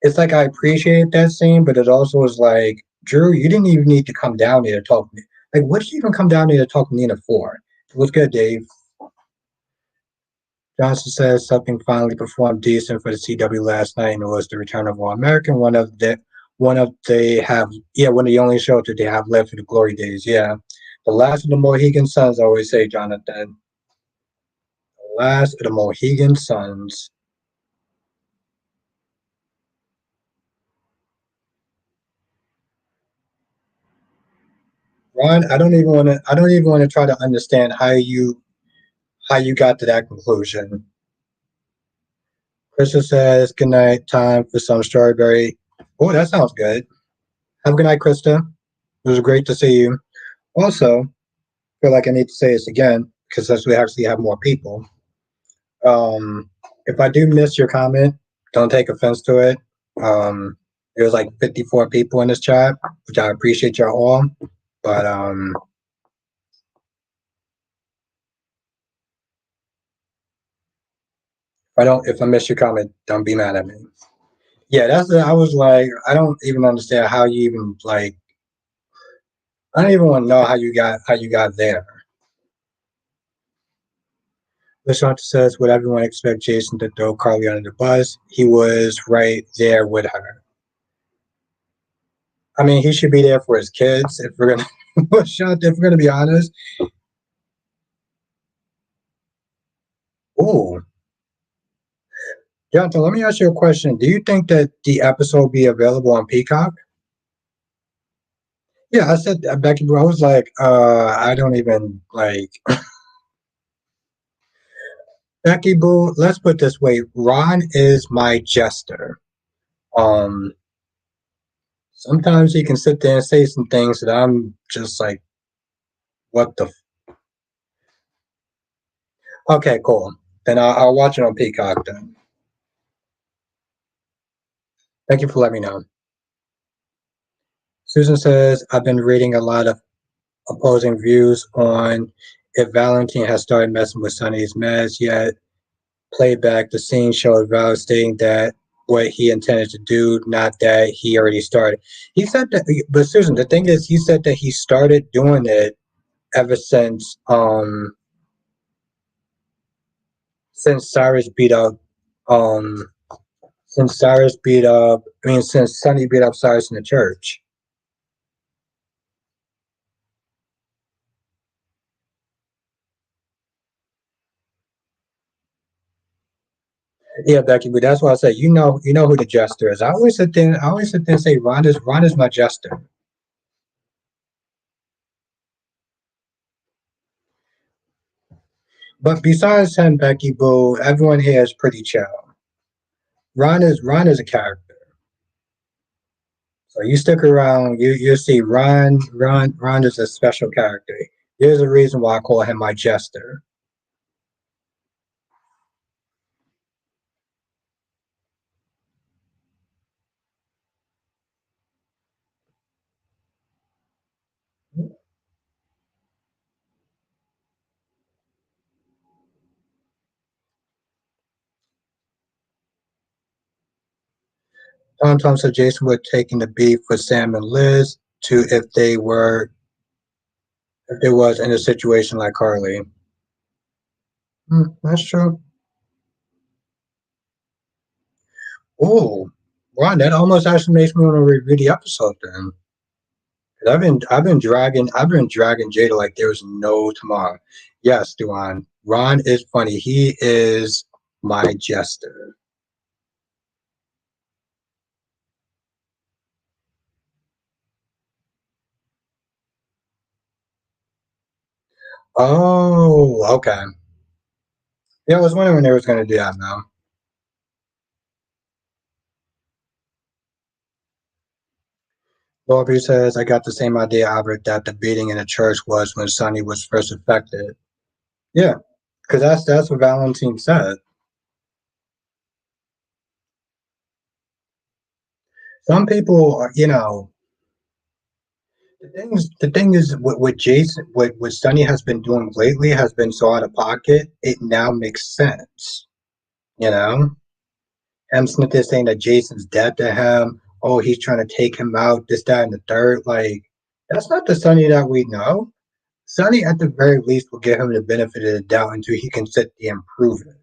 it's like I appreciate that scene, but it also was like, Drew, you didn't even need to come down here to talk to me. Like, what did you even come down here to talk to Nina for? What's good, Dave? Johnson says something finally performed decent for the CW last night, and it was the return of All American. One of the only shows that they have left for the glory days. Yeah, the last of the Mohegan Suns. I always say, Jonathan, the last of the Mohegan Suns. Ron, I don't even want to. I don't even want to try to understand how you got to that conclusion. Krista says, "Good night. Time for some strawberry." Oh, that sounds good. Have a good night, Krista. It was great to see you. Also, feel like I need to say this again because since we actually have more people. If I do miss your comment, don't take offense to it. There's like 54 people in this chat, which I appreciate y'all all. But if I miss your comment, don't be mad at me. Yeah, I was like, I don't even understand how you even like. I don't even want to know how you got there. Lashanta says, would everyone expect Jason to throw Carly under the bus? He was right there with her. I mean, he should be there for his kids. If we're gonna, if we're gonna be honest. Ooh, Jonathan, let me ask you a question. Do you think that the episode will be available on Peacock? Yeah, I said Becky, bro. I was like, I don't even like Becky Boo. Let's put it this way: Ron is my jester. Um, Sometimes he can sit there and say some things that I'm just like, what the? Okay, cool. Then I'll watch it on Peacock. Then thank you for letting me know. Susan says I've been reading a lot of opposing views on if Valentine has started messing with Sunny's meds yet. Playback, the scene showed Val stating that what he intended to do, not that he already started. He said that, but Susan, the thing is, he said that he started doing it ever since Cyrus beat up, um, since Sonny beat up Cyrus in the church. Yeah, Becky, but that's why I say you know who the jester is. I always sit there and say Ron is my jester. But besides him, Becky Boo, everyone here is pretty chill. Ron is a character. So you stick around, you see Ron is a special character. There's a reason why I call him my jester. Tom Tom said Jason would taking the beef with Sam and Liz to if there was in a situation like Carly. That's true. Oh, Ron, that almost actually makes me want to review the episode then. I've been dragging Jada like there's no tomorrow. Yes, Duan. Ron is funny. He is my jester. Oh, okay. Yeah, I was wondering when they was gonna do that now. Bobby says I got the same idea, Albert, that the beating in the church was when Sonny was first affected. Yeah, because that's what Valentine said. Some people, the thing is, what Jason, what Sonny has been doing lately has been so out of pocket. It now makes sense. You know, M. Smith is saying that Jason's dead to him. Oh, he's trying to take him out. This, that, and the third. Like, that's not the Sonny that we know. Sonny, at the very least, will give him the benefit of the doubt until he can sit there and prove it.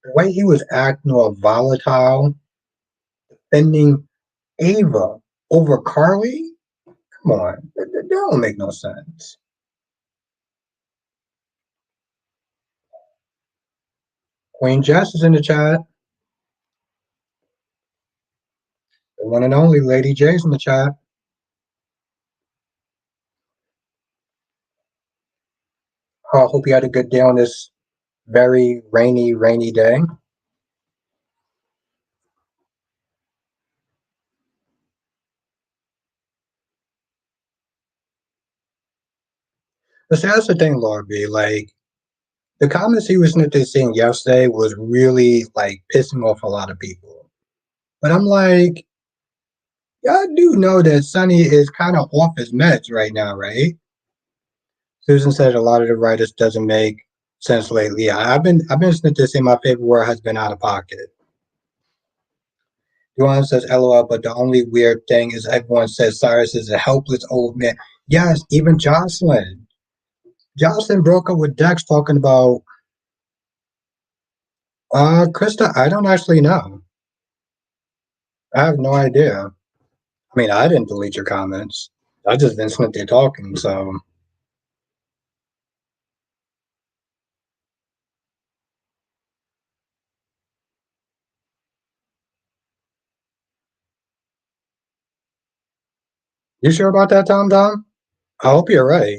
The way he was acting all volatile, defending Ava over Carly. Come on, that don't make no sense. Queen Jess is in the chat. The one and only Lady J's in the chat. I hope you had a good day on this very rainy day. But see, that's the thing, Lord B. Like, the comments he was saying yesterday was really, like, pissing off a lot of people. But I'm like, y'all do know that Sonny is kind of off his meds right now, right? Susan said a lot of the writers doesn't make sense lately. I've been saying my favorite word has been out of pocket. Joanne says LOL, but the only weird thing is everyone says Cyrus is a helpless old man. Yes, even Jocelyn. Jocelyn broke up with Dex talking about Krista, I don't actually know. I have no idea. I mean, I didn't delete your comments. I just been sitting there talking, so you sure about that, Tom Dom? I hope you're right.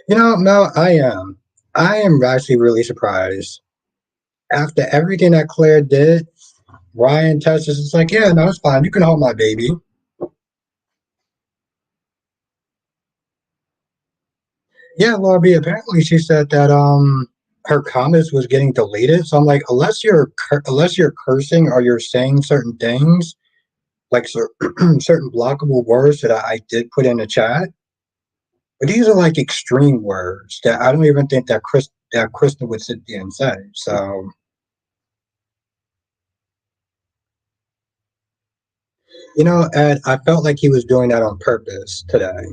Mel, I am. I am actually really surprised. After everything that Claire did, Ryan touches it's like, yeah, no, it's fine. You can hold my baby. Yeah, Laura B. Apparently, she said that her comments was getting deleted. So I'm like, unless you're cursing or you're saying certain things, like certain blockable words that I did put in the chat, but these are like extreme words that I don't even think that Kristen would sit there and say. So and I felt like he was doing that on purpose today.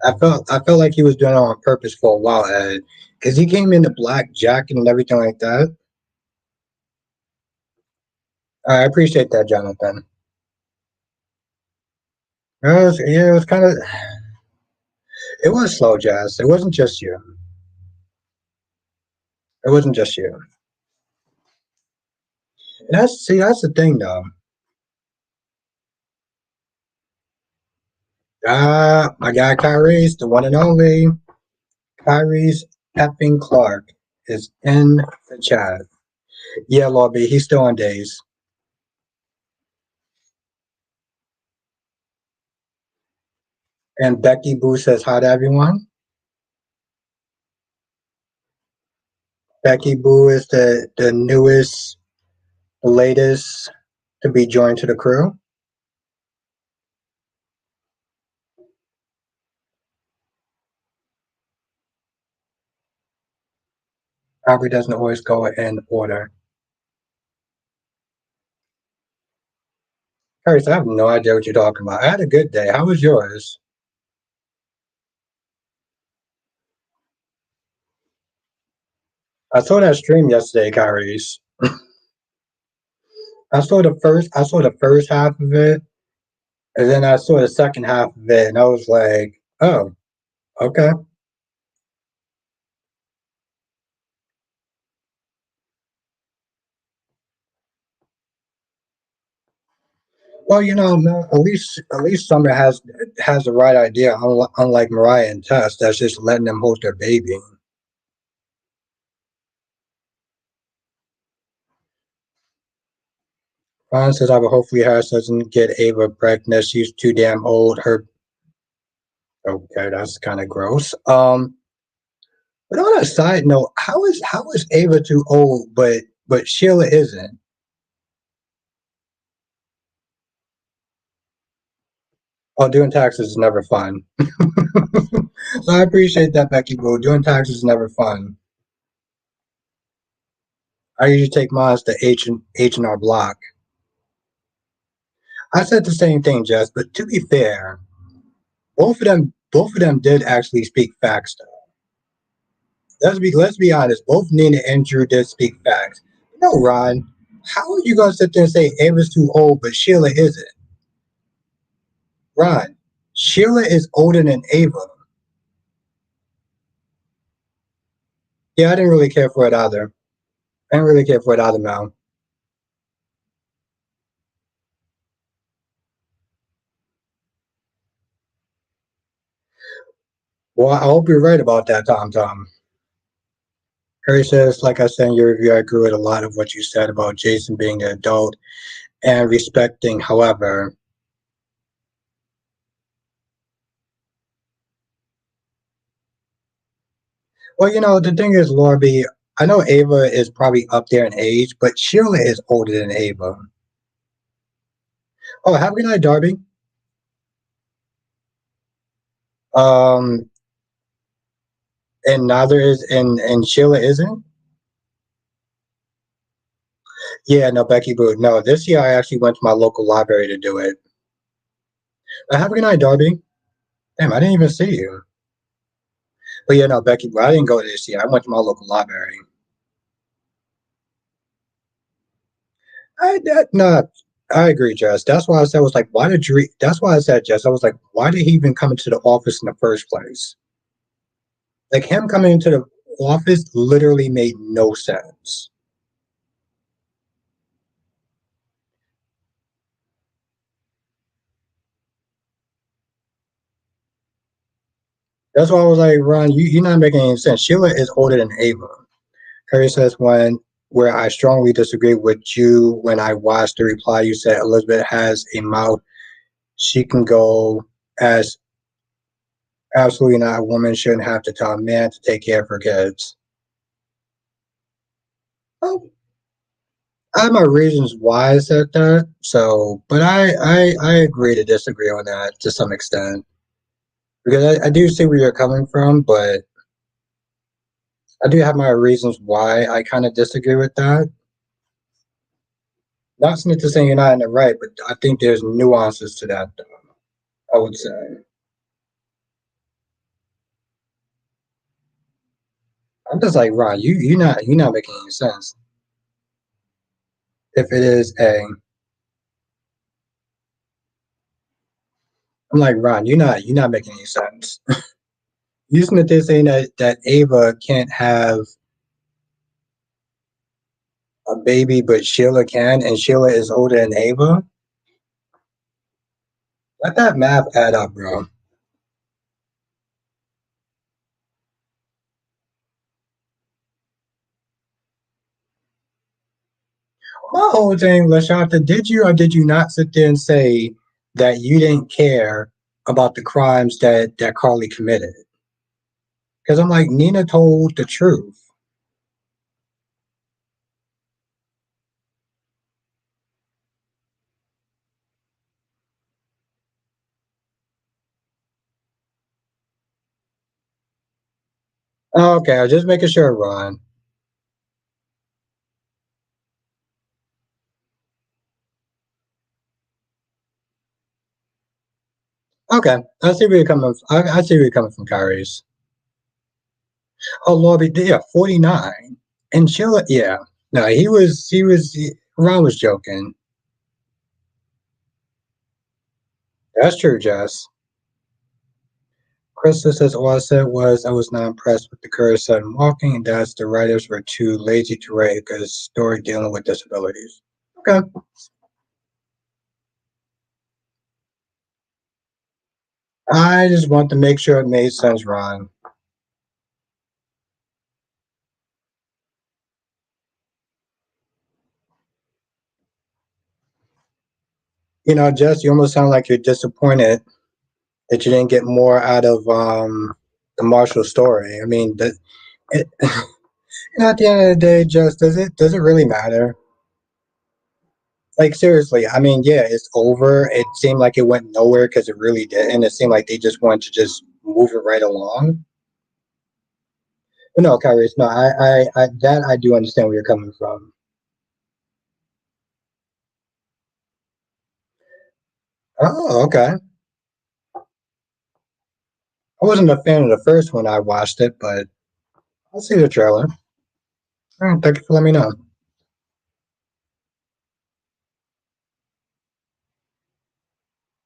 I felt like he was doing it on purpose for a while, Ed, because he came in the black jacket and everything like that. I appreciate that, Jonathan. It was kind of it was slow jazz. It wasn't just you. It wasn't just you. And that's the thing though. My guy Kyrie's the one and only. Kyrie's effing Clark is in the chat. Yeah, Lobby, he's still on days. And Becky Boo says hi to everyone. Becky Boo is the newest, the latest to be joined to the crew. Probably doesn't always go in order. Harris, I have no idea what you're talking about. I had a good day. How was yours? I saw that stream yesterday, Kyrie's. I saw the first half of it, and then I saw the second half of it, and I was like, oh, okay. Well, no, at least Summer has the right idea, unlike Mariah and Tess, that's just letting them hold their baby. Ron says, "I will hopefully Harris doesn't get Ava pregnant. She's too damn old. Her okay, that's kind of gross. But on a side note, how is Ava too old, but Sheila isn't? Oh, doing taxes is never fun. So I appreciate that, Becky Boo. Doing taxes is never fun. I usually take mine to H&R Block. I said the same thing, Jess, but to be fair, both of them did actually speak facts though. Let's be honest, both Nina and Drew did speak facts. No, Ron, how are you gonna sit there and say Ava's too old, but Sheila isn't? Ron, Sheila is older than Ava. Yeah, I didn't really care for it either. I didn't really care for it either, Mal. Well, I hope you're right about that, Tom Tom. Harry says, like I said in your review, I agree with a lot of what you said about Jason being an adult and respecting. However, well, the thing is, Lorby, I know Ava is probably up there in age, but Sheila is older than Ava. Oh, have a good night, Darby. Um, and neither is and Sheila isn't. Yeah, no, Becky Boo. No, this year I actually went to my local library to do it. Have a good night, Darby. Damn, I didn't even see you. But yeah, no, Becky Boo. I didn't go this year. I went to my local library. No, I agree, Jess. That's why I said I was like, why did you? That's why I said, Jess. I was like, why did he even come into the office in the first place? Like him coming into the office literally made no sense. That's why I was like, Ron, you're not making any sense. Sheila is older than Ava. Curry says where I strongly disagree with you when I watched the reply you said Elizabeth has a mouth. She can go as absolutely not. A woman shouldn't have to tell a man to take care of her kids. Oh, I have my reasons why I said that. So, but I agree to disagree on that to some extent because I do see where you're coming from, but I do have my reasons why I kind of disagree with that. Not to say you're not in the right, but I think there's nuances to that. Though, I would say. I'm just like Ron. You're not making any sense. If it is a, I'm like Ron. You're not making any sense. You just they're saying that Ava can't have a baby, but Sheila can, and Sheila is older than Ava. Let that math add up, bro. My whole thing, Lashanta, did you or did you not sit there and say that you didn't care about the crimes that Carly committed? Because I'm like, Nina told the truth. Okay, I was just making sure, Ron. Okay, I see where you're coming. I see where you're coming from, Kyrie's. Oh, Lord, yeah, 49. And Chilla, yeah. No, Ron was joking. That's true, Jess. Krista says all I said was I was not impressed with the curve sudden walking, and that's the writers were too lazy to write a story dealing with disabilities. Okay. I just want to make sure it made sense, Ron. Jess, you almost sound like you're disappointed that you didn't get more out of the Marshall story. I mean, it, at the end of the day, Jess, does it really matter? Like seriously, I mean, yeah, it's over. It seemed like it went nowhere because it really did, and it seemed like they just wanted to just move it right along. But no, Kyrie, no, that I do understand where you're coming from. Oh, okay. I wasn't a fan of the first one. I watched it, but I'll see the trailer. All right, thank you for letting me know.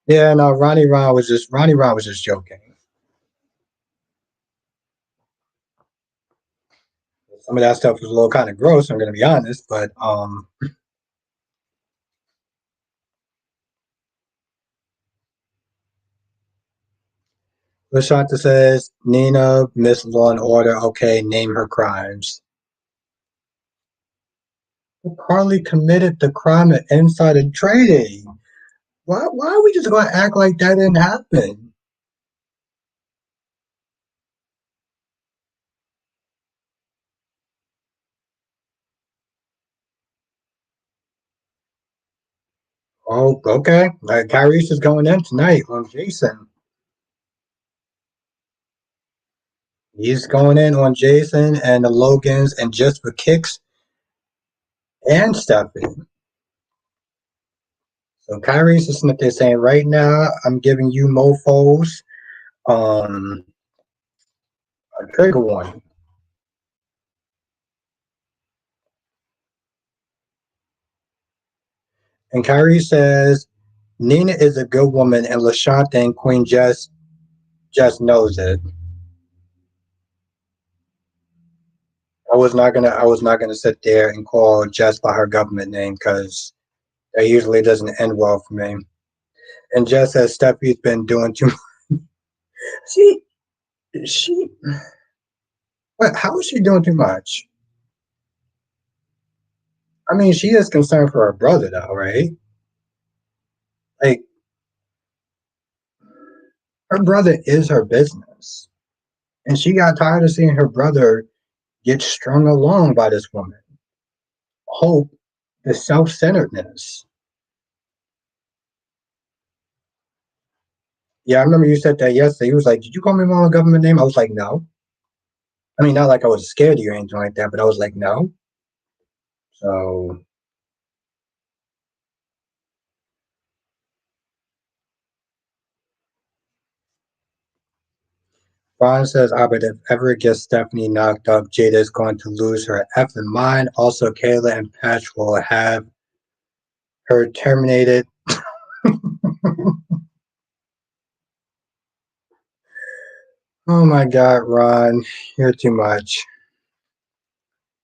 Yeah, no, Ronnie Ron was just joking. Some of that stuff was a little kind of gross. I'm gonna be honest, but Lashanta says Nina, Miss Law and Order. Okay, name her crimes. Carly committed the crime of insider trading. Why are we just going to act like that didn't happen? Oh, okay. Kyrie's is going in tonight on Jason. He's going in on Jason and the Logans and just for kicks and Stephanie. So Kyrie's is what they're saying right now. I'm giving you mofos um, a trigger warning. And Kyrie says Nina is a good woman and Lashanta and Queen just knows it. I was not gonna sit there and call Jess by her government name because that usually doesn't end well for me. And Jess says Steffi's been doing too much. She she what how is she doing too much? I mean she is concerned for her brother though, right? Like her brother is her business. And she got tired of seeing her brother get strung along by this woman. Hope, the self centeredness. Yeah, I remember you said that yesterday. He was like, "Did you call me my government name?" I was like, "No." I mean, not like I was scared of you or anything like that, but I was like, "No." So Ron says, "But if ever gets Stephanie knocked up, Jada is going to lose her effing mind. Also, Kayla and Patch will have her terminated." Oh my God, Ron, you're too much.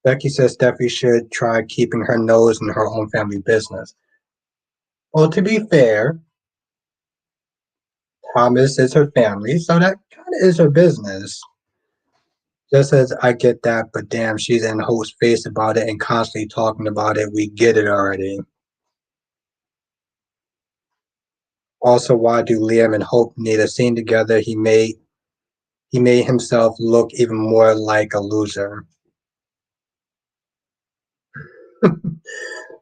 Becky says Steffi should try keeping her nose in her own family business. Well, to be fair, Thomas is her family, so that kind of is her business. Just as I get that, but damn, she's in Hope's face about it and constantly talking about it. We get it already. Also, why do Liam and Hope need a scene together? He made himself look even more like a loser.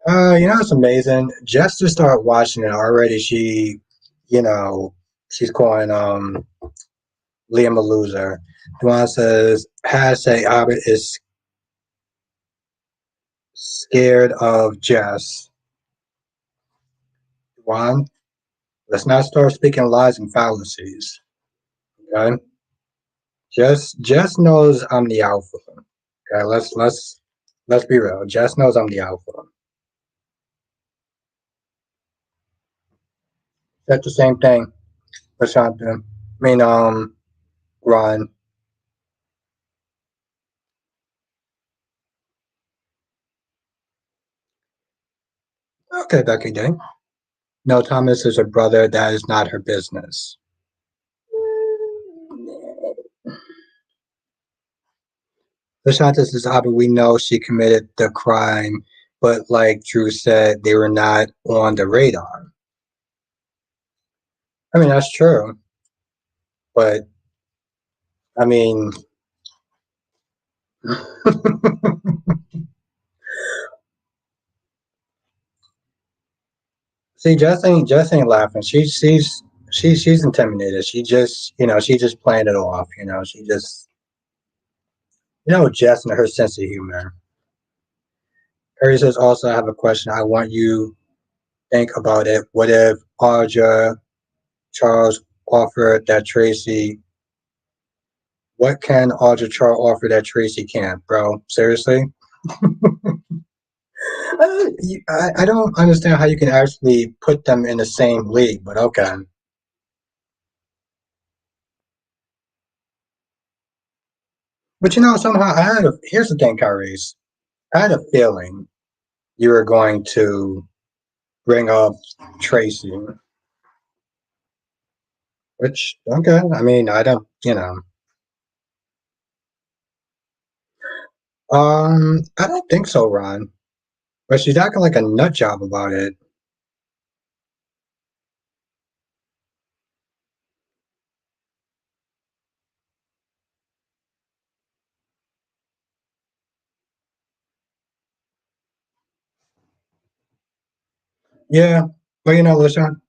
It's amazing. Just to start watching it already, you know, she's calling Liam a loser. Duan says, hashtag Albert is scared of Jess. Duan, let's not start speaking lies and fallacies. Okay? Jess knows I'm the alpha. Okay, let's Let's be real. Jess knows I'm the alpha. That's the same thing for Shanta. I mean, Ron. Okay, Becky D. No, Thomas is her brother. That is not her business. Lashanta says, but we know she committed the crime, but like Drew said, they were not on the radar. I mean, that's true, but I mean, see, Jess ain't laughing. She's intimidated. She just playing it off. Jess and her sense of humor. Harry says, also, I have a question. I want you to think about it. What if Audra Charles offered that Tracy? What can Audra Charles offer that Tracy can't, bro? Seriously? I don't understand how you can actually put them in the same league, but okay. But somehow here's the thing, Kyrie's. I had a feeling you were going to bring up Tracy, which, okay. I mean, I don't, I don't think so, Ron. But she's acting like a nut job about it. Yeah, but listen,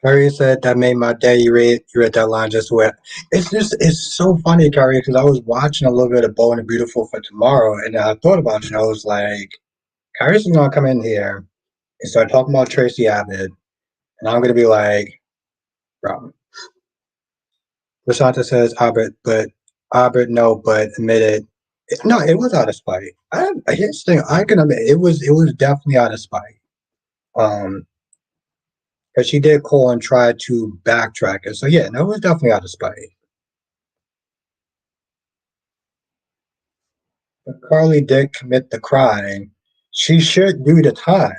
Kyrie said that made my day. You read that line just wet. It's so funny, Kyrie, because I was watching a little bit of Bold and the Beautiful for tomorrow, and I thought about you. I was like, Kyrie's gonna come in here and start talking about Tracy Abbott, and I'm gonna be like, bro. Lashanta says Albert no, but admitted no, it was out of spite. Here's the thing, I can admit it was definitely out of spite. Um, because she did call and try to backtrack it. So yeah, no, it was definitely out of spite. But Carly did commit the crime. She should do the time,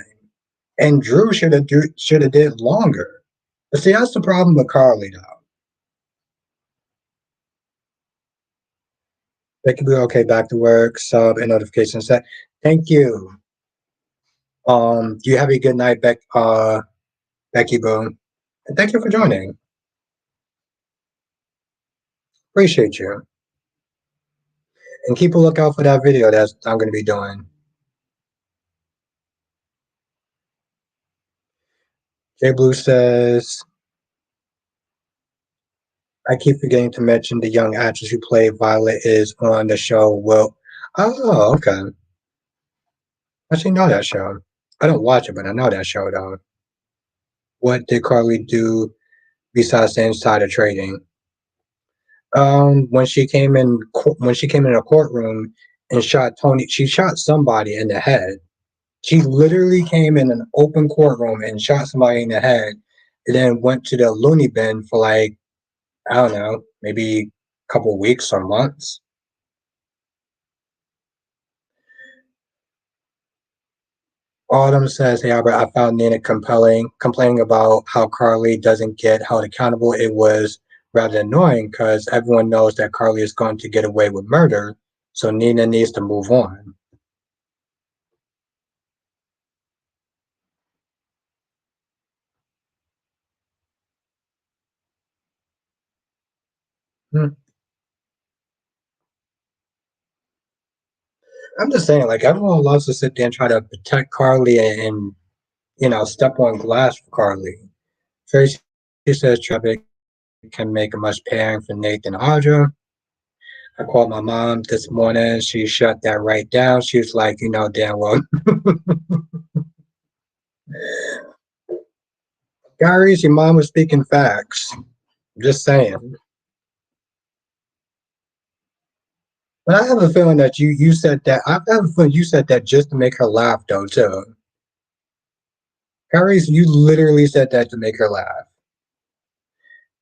and Drew should have did longer. But see, that's the problem with Carly though. They can be okay. Back to work. Sub and notification set. Thank you. You have a good night, Becky Boone. And thank you for joining. Appreciate you. And keep a lookout for that video that I'm going to be doing. J Blue says, I keep forgetting to mention the young actress who played Violet is on the show. Well, oh, okay. I actually know that show. I don't watch it, but I know that show, though. What did Carly do besides the insider trading? When she came in a courtroom and shot Tony, she shot somebody in the head. She literally came in an open courtroom and shot somebody in the head, and then went to the loony bin for like, I don't know, maybe a couple weeks or months. Autumn says, "Hey Albert, I found Nina compelling, complaining about how Carly doesn't get held accountable. It was rather annoying because everyone knows that Carly is going to get away with murder, so Nina needs to move on." Hmm. I'm just saying, like everyone loves to sit there and try to protect Carly and step on glass for Carly. Tracy says traffic can make a much pairing for Nathan Audra. I called my mom this morning. She shut that right down. She was like, damn well, Gary's your mom was speaking facts. Just saying. But I have a feeling that you said that. I have a feeling you said that just to make her laugh, though. Too, Kyrie's. You literally said that to make her laugh.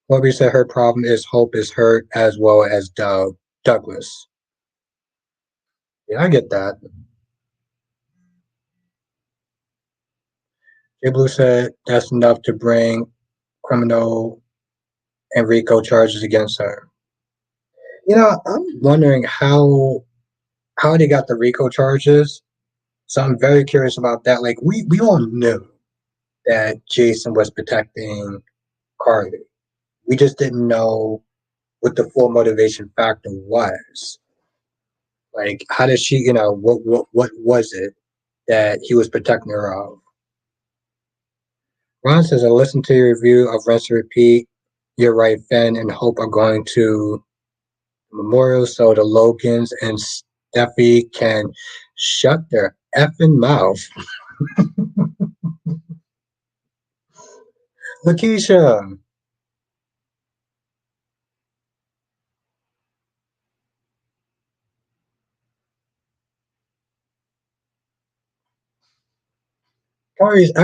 Chloe said her problem is Hope is hurt as well as Douglas. Yeah, I get that. Jay Blue said that's enough to bring criminal and RICO charges against her. I'm wondering how they got the RICO charges. So I'm very curious about that. Like we all knew that Jason was protecting Carly. We just didn't know what the full motivation factor was. Like how did she, what was it that he was protecting her of? Ron says, I listened to your review of Rinse and Repeat. You're right, Finn and Hope are going to Memorial so the Logans and Steffi can shut their effing mouth. Lakeisha,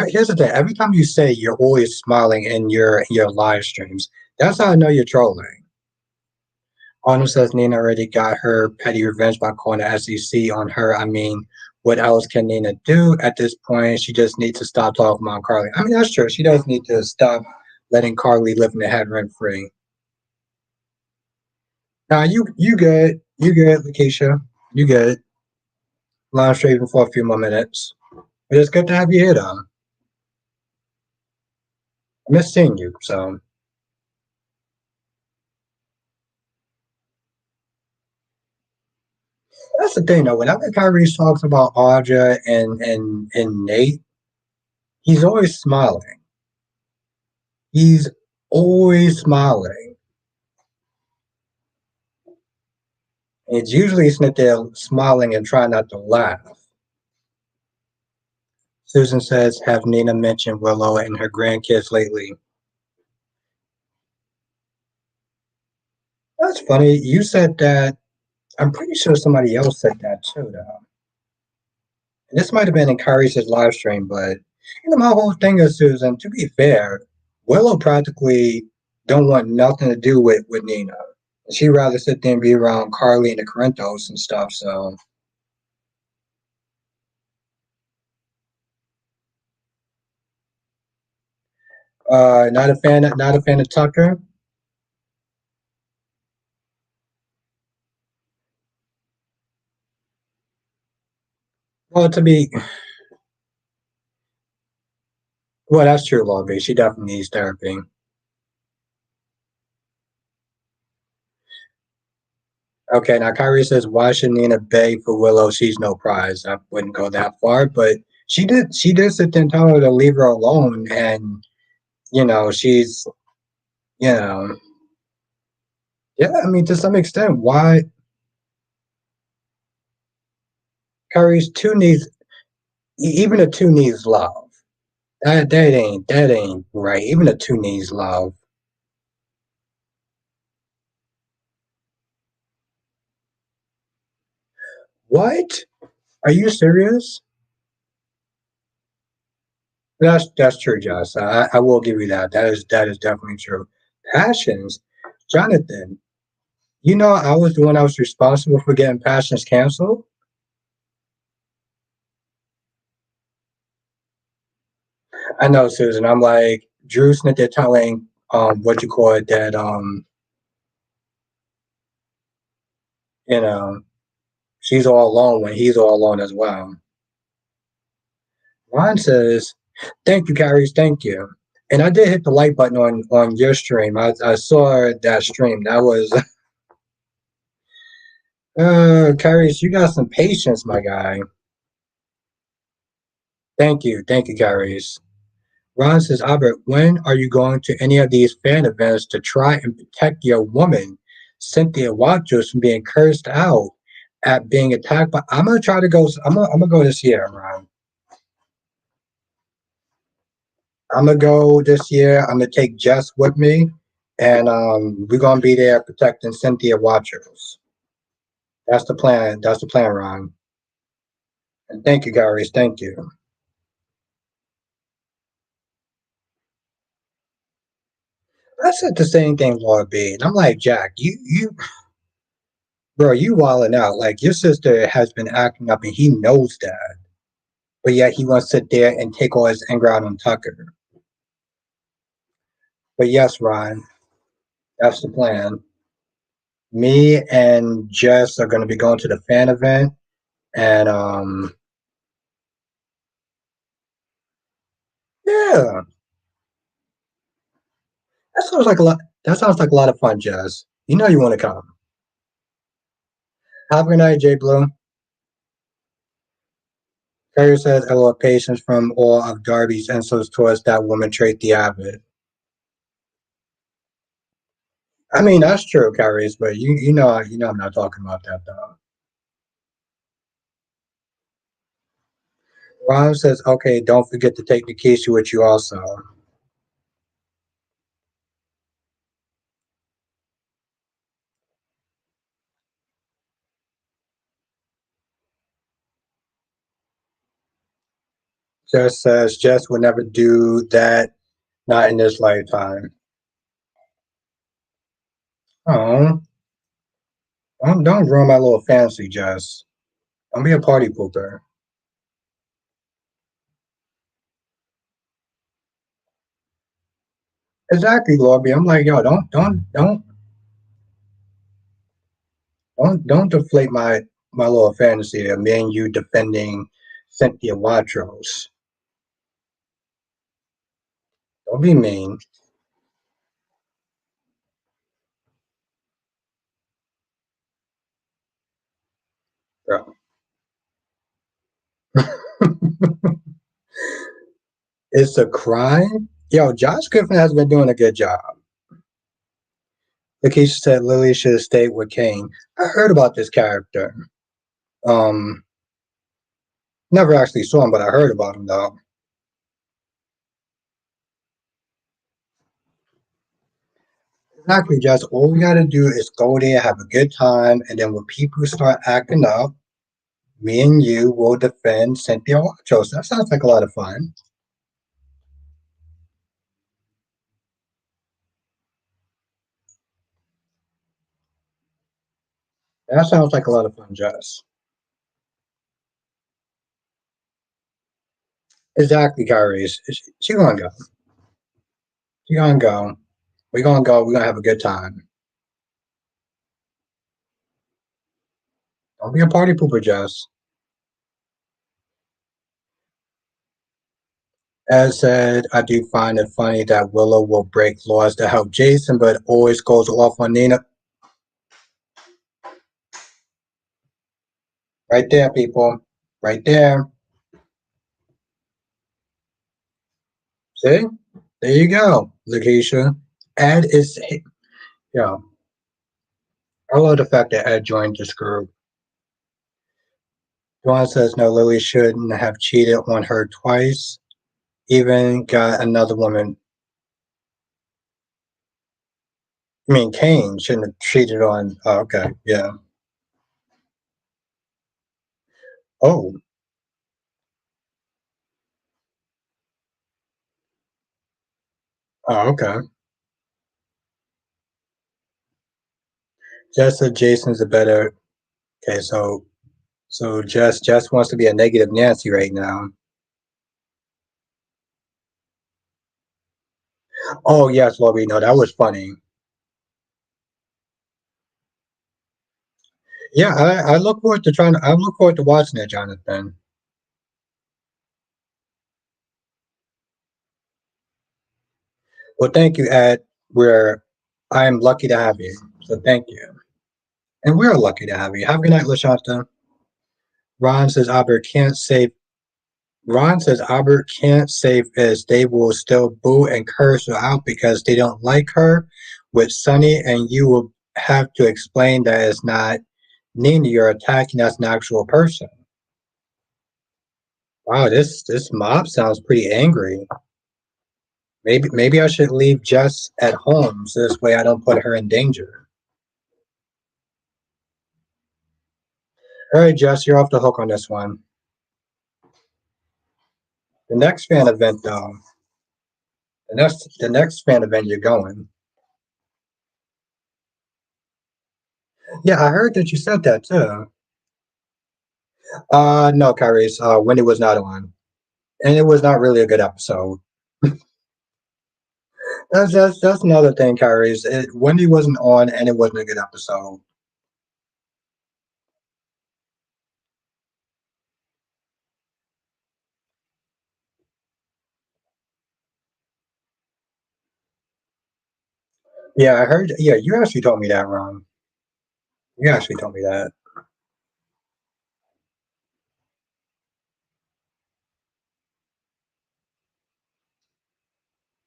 here's the thing. Every time you say you're always smiling in your live streams, that's how I know you're trolling. Arnold says Nina already got her petty revenge by calling the SEC on her. I mean, what else can Nina do at this point? She just needs to stop talking about Carly. I mean, that's true. She does need to stop letting Carly live in the head rent free. Nah, you good. You good, Lakeisha. You good. Live streaming for a few more minutes. But it's good to have you here, though. I miss seeing you, so. That's the thing, though. Whenever Kyrie talks about Audra and Nate, he's always smiling. He's always smiling. It's usually sitting there smiling and trying not to laugh. Susan says, have Nina mentioned Willow and her grandkids lately? That's funny. You said that. I'm pretty sure somebody else said that too, though. And this might have been in Kyrie's live stream, but my whole thing is, Susan, to be fair, Willow practically don't want nothing to do with Nina. She'd rather sit there and be around Carly and the Corinthos and stuff, so not a fan of Tucker. Well, that's true, Lobby. She definitely needs therapy. Okay, now Kyrie says, why should Nina beg for Willow? She's no prize. I wouldn't go that far, but she did sit there and tell her to leave her alone, and she's you know yeah, I mean to some extent, why Kyrie's two needs even a two needs love. That ain't right. Even a two needs love. What? Are you serious? That's true, Josh. I will give you that. That is definitely true. Passions, Jonathan. I was the one that was responsible for getting Passions canceled. I know, Susan. I'm like Drew Smith. They're telling what you call it that you know she's all alone when he's all alone as well. Ron says, "Thank you, Carries. Thank you." And I did hit the like button on your stream. I saw that stream. That was Carries. You got some patience, my guy. Thank you, Carries. Ron says, Albert, when are you going to any of these fan events to try and protect your woman, Cynthia Watchers, from being cursed out at being attacked? But I'm gonna try to go. I'm gonna go this year, Ron. I'm gonna go this year. I'm gonna take Jess with me, and we're gonna be there protecting Cynthia Watchers. That's the plan. That's the plan, Ron. And thank you, Gary. Thank you. I said the same thing, Lord B. And I'm like, Jack, bro, you wilding out. Like, your sister has been acting up and he knows that. But yet he wants to sit there and take all his anger out on Tucker. But yes, Ron, that's the plan. Me and Jess are going to be going to the fan event. And, yeah, that sounds like a lot. That sounds like a lot of fun, Jess. You know you want to come. Have a good night, J Blue. Carrier says, I love patience from all of Darby's insults towards that woman trait the avid. I mean, that's true, Carries, but you know I'm not talking about that though. Ron says, okay, don't forget to take the Nikisha with you also. Jess says Jess would never do that, not in this lifetime. Oh, don't ruin my little fancy, Jess. Don't be a party pooper. Exactly, Lobby. I'm like, yo, don't deflate my little fantasy of me and you defending Cynthia Watros. Don't be mean, bro. It's a crime. Yo, Josh Griffin has been doing a good job. Lakeisha said Lily should have stayed with Kane. I heard about this character. Um, Never actually saw him, but I heard about him though. Exactly, Jess. All we gotta do is go there, have a good time, and then when people start acting up, me and you will defend Cynthia Watros. That sounds like a lot of fun. That sounds like a lot of fun, Jess. Exactly, Kyrie. She gonna go. She gonna go. We gonna go. We gonna have a good time. Don't be a party pooper, Jess. As said, I do find it funny that Willow will break laws to help Jason, but always goes off on Nina. Right there, people. Right there. See? There you go, Lakeisha. Ed is, I love the fact that Ed joined this group. Juan says, no, Lily shouldn't have cheated on her twice. Even got another woman. I mean, Kane shouldn't have cheated on. Oh, okay, yeah. Oh, oh, okay. Jess said Jason's a better. Okay, so Jess wants to be a negative Nancy right now. Oh yes, Lori, no, that was funny. Yeah, I look forward to trying. I look forward to watching it, Jonathan. Well, thank you, Ed. We're I am lucky to have you. So thank you, and we're lucky to have you. Have a good night, Lashanta. Ron says Albert can't save. Ron says Albert can't save is they will still boo and curse her out because they don't like her with Sunny, and you will have to explain that it's not Nina you're attacking as an actual person. Wow, this mob sounds pretty angry. Maybe I should leave Jess at home so this way I don't put her in danger. All right, Jess, you're off the hook on this one. The next fan event, though, the next fan event you're going. Yeah, I heard that you said that too. No, Kyrie's. Wendy was not on, and it was not really a good episode. That's another thing, Kyrie's. Wendy wasn't on, and it wasn't a good episode. Yeah, I heard. Yeah, you actually told me that, Ron. You actually told me that.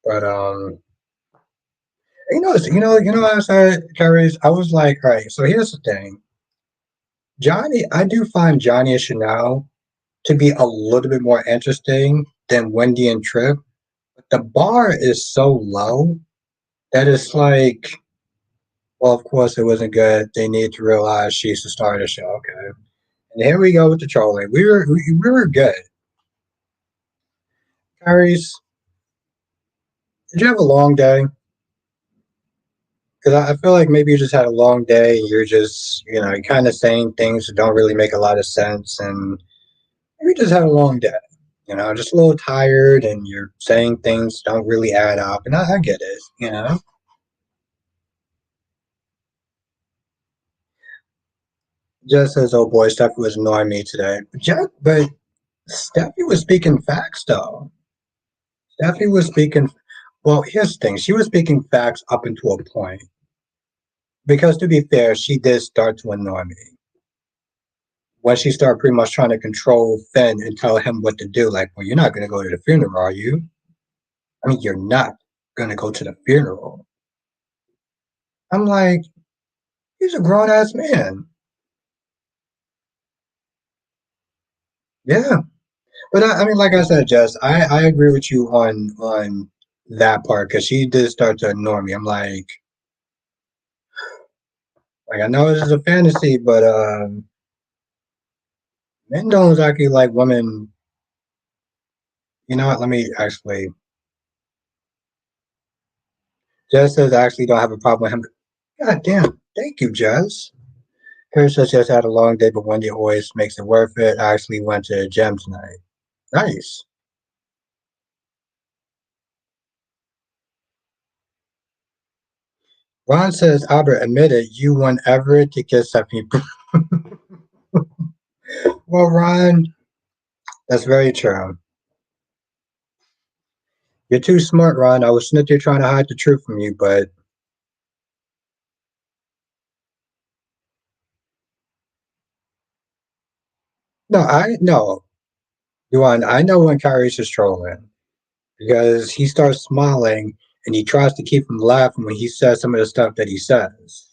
But I said, Kyrie's. I was like, all right. So here's the thing, Johnny. I do find Johnny and Chanel to be a little bit more interesting than Wendy and Trip. But the bar is so low that it's like, well, of course it wasn't good. They need to realize she's the star of the show. Okay, and here we go with the trolling. We were good. Harry's, did you have a long day? Because I feel like maybe you just had a long day. You're just, you're kind of saying things that don't really make a lot of sense, and maybe you just had a long day. Just a little tired, and you're saying things don't really add up. And I get it. Just as, oh boy, Steffi was annoying me today. But Steffi was speaking facts, though. Steffi was speaking. Well, here's the thing. She was speaking facts up until a point. Because to be fair, she did start to annoy me when she started pretty much trying to control Finn and tell him what to do. Like, well, you're not going to go to the funeral, are you? I mean, you're not going to go to the funeral. I'm like, he's a grown ass man. Yeah, but I mean, like I said, Jess, I agree with you on that part because she did start to annoy me. I'm like I know this is a fantasy, but men don't exactly like women. You know what? Let me actually. Jess says I actually don't have a problem with him. God damn! Thank you, Jess. Harry says just had a long day, but Wendy always makes it worth it. I actually went to the gym tonight. Nice. Ron says Albert admitted you want Everett to kiss Stephanie. Well, Ron, that's very true. You're too smart, Ron. I was that you're trying to hide the truth from you, but no, Ron. I know when Kyrie's just trolling because he starts smiling and he tries to keep from laughing when he says some of the stuff that he says.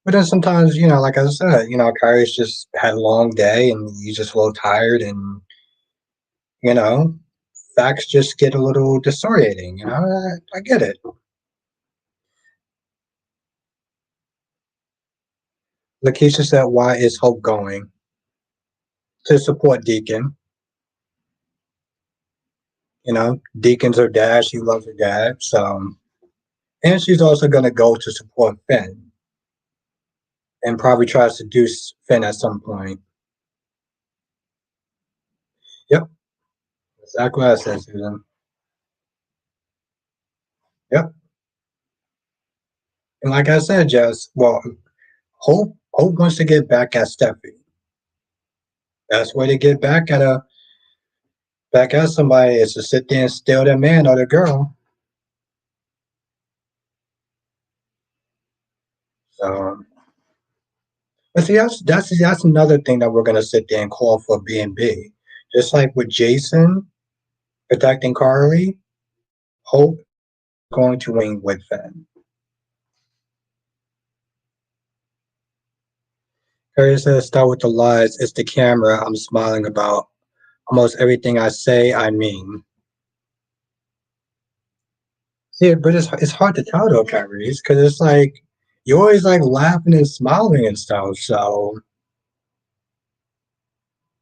But then sometimes, like I said, Kyrie's just had a long day and he's just a little tired, and you know, facts just get a little disorienting. I get it. Lakeisha said, "Why is Hope going to support Deacon?" Deacon's her dad. She loves her dad. So, and she's also going to go to support Finn and probably try to seduce Finn at some point. Yep, exactly what I said, Susan. Yep. And like I said, Jess, well, Hope wants to get back at Steffi. Best way to get back at somebody is to sit there and steal their man or the girl. So, but see, that's another thing that we're gonna sit there and call for B&B. Just like with Jason protecting Carly, Hope going to wing with Finn. Curtis says, "Start with the lies. It's the camera I'm smiling about. Almost everything I say, I mean." See, but it's hard to tell though, Kyrie, because it's like you're always like laughing and smiling and stuff. So,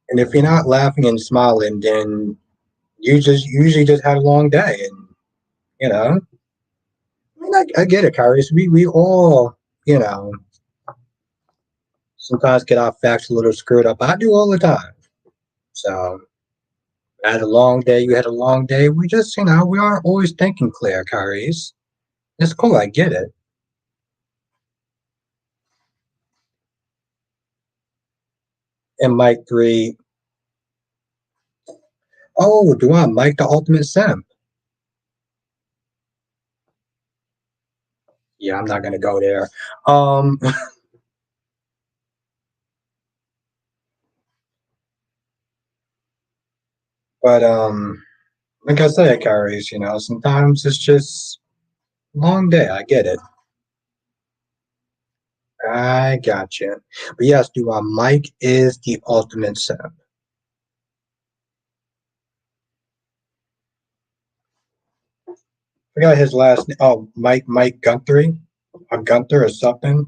and if you're not laughing and smiling, then you just usually just had a long day, and you know. I mean, I get it, Kyrie. So we all, you know, sometimes get our facts a little screwed up. I do all the time. So I had a long day. You had a long day. We just, we aren't always thinking clear, Kyries. It's cool. I get it. And Mike 3, oh, do I Mike the ultimate simp? Yeah, I'm not gonna go there. Um, but like I said, Kyries, sometimes it's just long day. I get it. I got you. But yes, do I Mike is the ultimate simp. Forgot his last name. Oh, Mike Gunther or Gunther or something.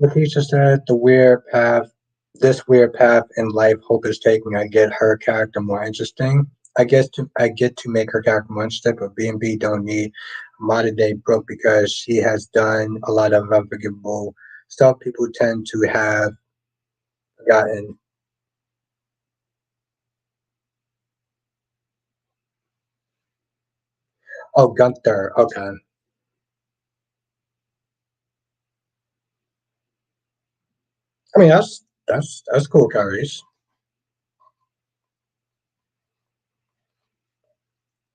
Lakeisha said this weird path in life Hope is taking. I get her character more interesting. I get to make her character more interesting, but B&B don't need modern day Brooke because she has done a lot of unforgivable stuff. People tend to have forgotten. Oh, Gunther. Okay. I mean that's cool, Caris.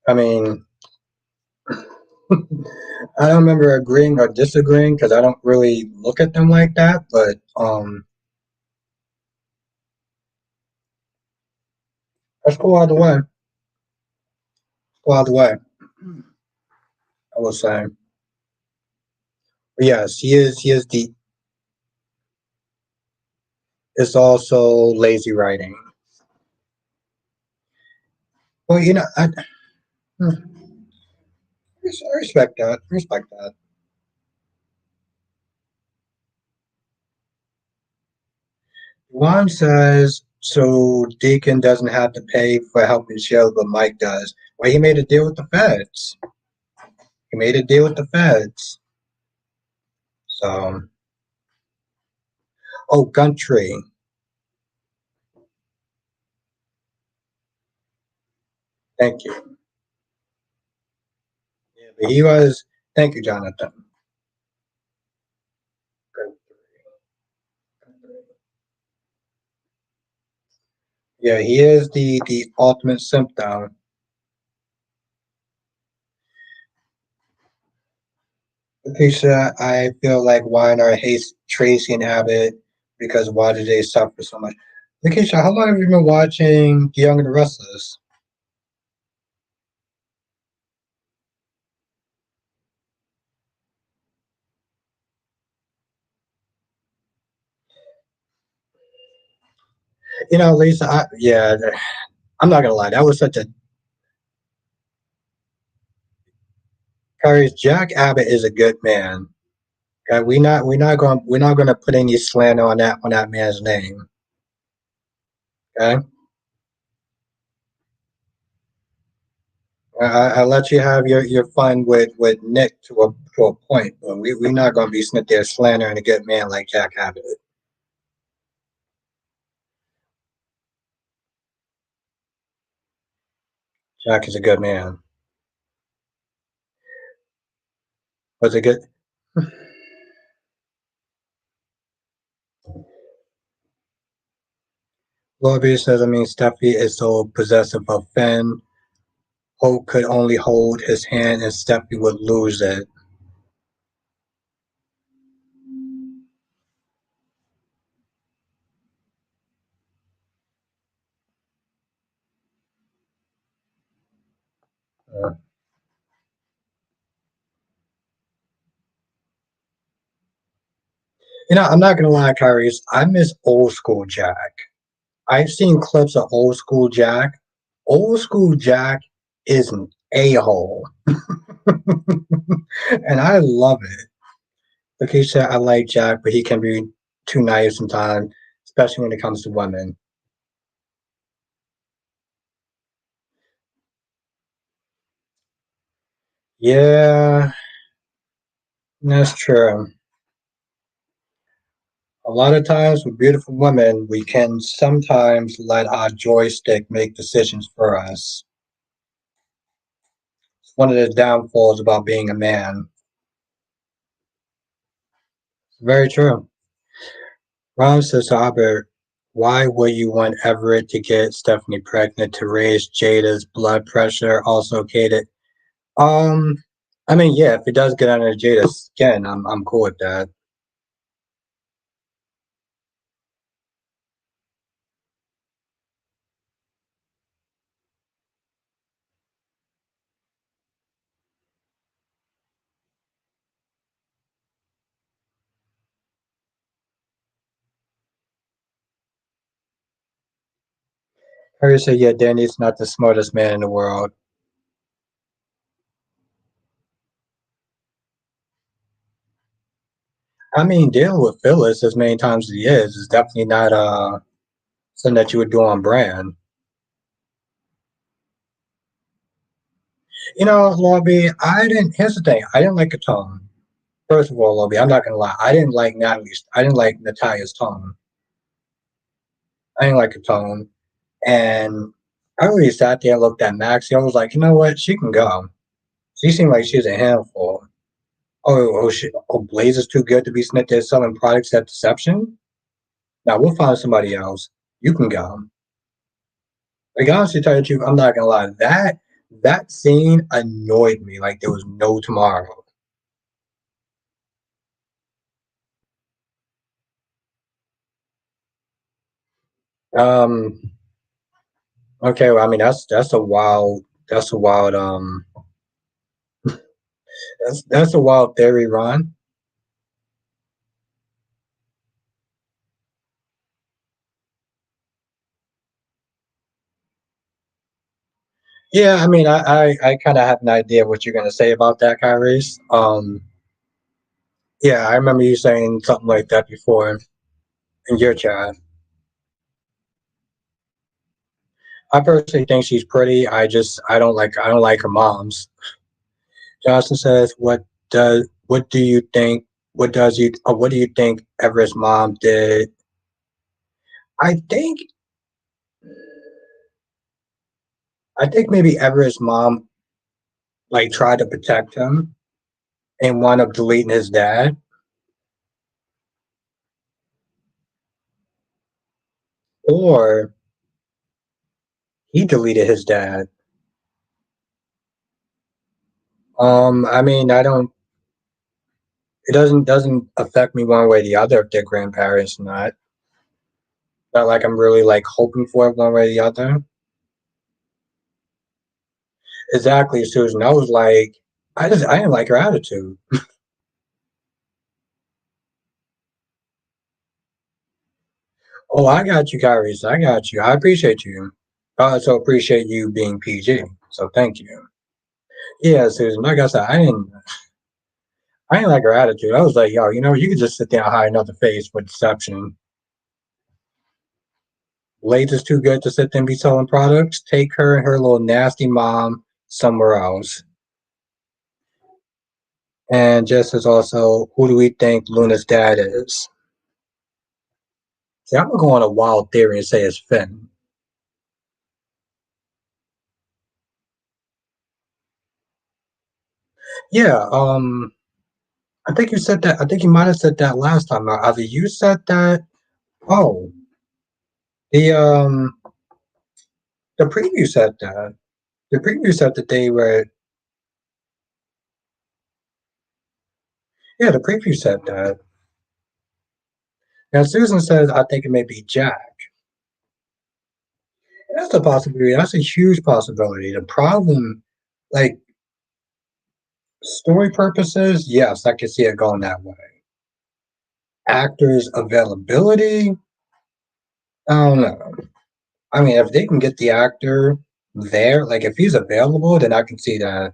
I mean, I don't remember agreeing or disagreeing because I don't really look at them like that. But that's cool either way. Cool either way. I will say. But yes, he is. He is the. It's also lazy writing. Well, I respect that. Respect that. Juan says so. Deacon doesn't have to pay for helping show, but Mike does. Well, he made a deal with the feds. He made a deal with the feds. So, oh, Gumtree. Thank you. Yeah, but he was. Thank you, Jonathan. Yeah, he is the ultimate simp though. Keisha, I feel like Weiner hates Tracy and Abbott because why did they suffer so much? Lakeisha, how long have you been watching The Young and the Restless? Lisa, yeah, I'm not gonna lie, that was such a Curious. Jack Abbott is a good man. Okay, we're not gonna put any slander on that man's name. Okay, I let you have your fun with Nick to a point, but we're not gonna be sitting there slandering a good man like Jack Abbott. Jack is a good man. Was it good? Lobby says, I mean, Steffi is so possessive of Finn. Hope could only hold his hand and Steffi would lose it. Uh, I'm not gonna lie, Kyrie. I miss old school Jack. I've seen clips of old school Jack. Old school Jack is an a-hole, and I love it. Like he said, I like Jack, but he can be too naive sometimes, especially when it comes to women. Yeah, that's true. A lot of times with beautiful women, we can sometimes let our joystick make decisions for us. It's one of the downfalls about being a man. Very true. Ron says to Albert, why would you want Everett to get Stephanie pregnant to raise Jada's blood pressure? Also, Kate. Um, I mean, yeah, if it does get under Jada's skin, I'm cool with that. Harry said, yeah, Danny's not the smartest man in the world. I mean, dealing with Phyllis as many times as he is definitely not something that you would do on brand. Lobby, I didn't. Here's the thing, I didn't like the tone. First of all, Lobby, I'm not gonna lie, I didn't like Natalie's. I didn't like Natalia's tone. I didn't like the tone, and I really sat there and looked at Maxie. I was like, you know what, she can go. She seemed like she was a handful. Blaze is too good to be snipped there selling products at Deception. Now we'll find somebody else. You can go. Like honestly, tell you the truth, I'm not gonna lie. That scene annoyed me like there was no tomorrow. Um. Okay. Well, I mean that's a wild theory, Ron. Yeah. I mean, I kind of have an idea what you're gonna say about that, Kyrie. Yeah, I remember you saying something like that before in your chat. I personally think she's pretty. I don't like her mom's. Johnson says, what do you think? What do you think Everett's mom did? I think I think maybe Everett's mom like tried to protect him and wound up deleting his dad, or he deleted his dad. I mean, I don't. It doesn't affect me one way or the other if they're grandparents or not. Not like I'm really like hoping for it one way or the other. Exactly, Susan. I was like, I didn't like her attitude. Oh, I got you, Kyrie. I got you. I appreciate you. I also appreciate you being PG. So thank you. Yeah, Susan. Like I said, I didn't like her attitude. I was like, yo, you could just sit there and hide another face with deception. Lays is too good to sit there and be selling products. Take her and her little nasty mom somewhere else. And just as also, who do we think Luna's dad is? See, I'm gonna go on a wild theory and say it's Finn. Yeah, I think you said that. I think you might have said that last time. Either you said that. Oh, the um, the preview said that. The preview said that they were. Yeah, the preview said that. Now Susan says, I think it may be Jack. That's a possibility. That's a huge possibility. The problem, like story purposes, yes, I can see it going that way. Actors' availability, I don't know. I mean, if they can get the actor there, like if he's available, then I can see that.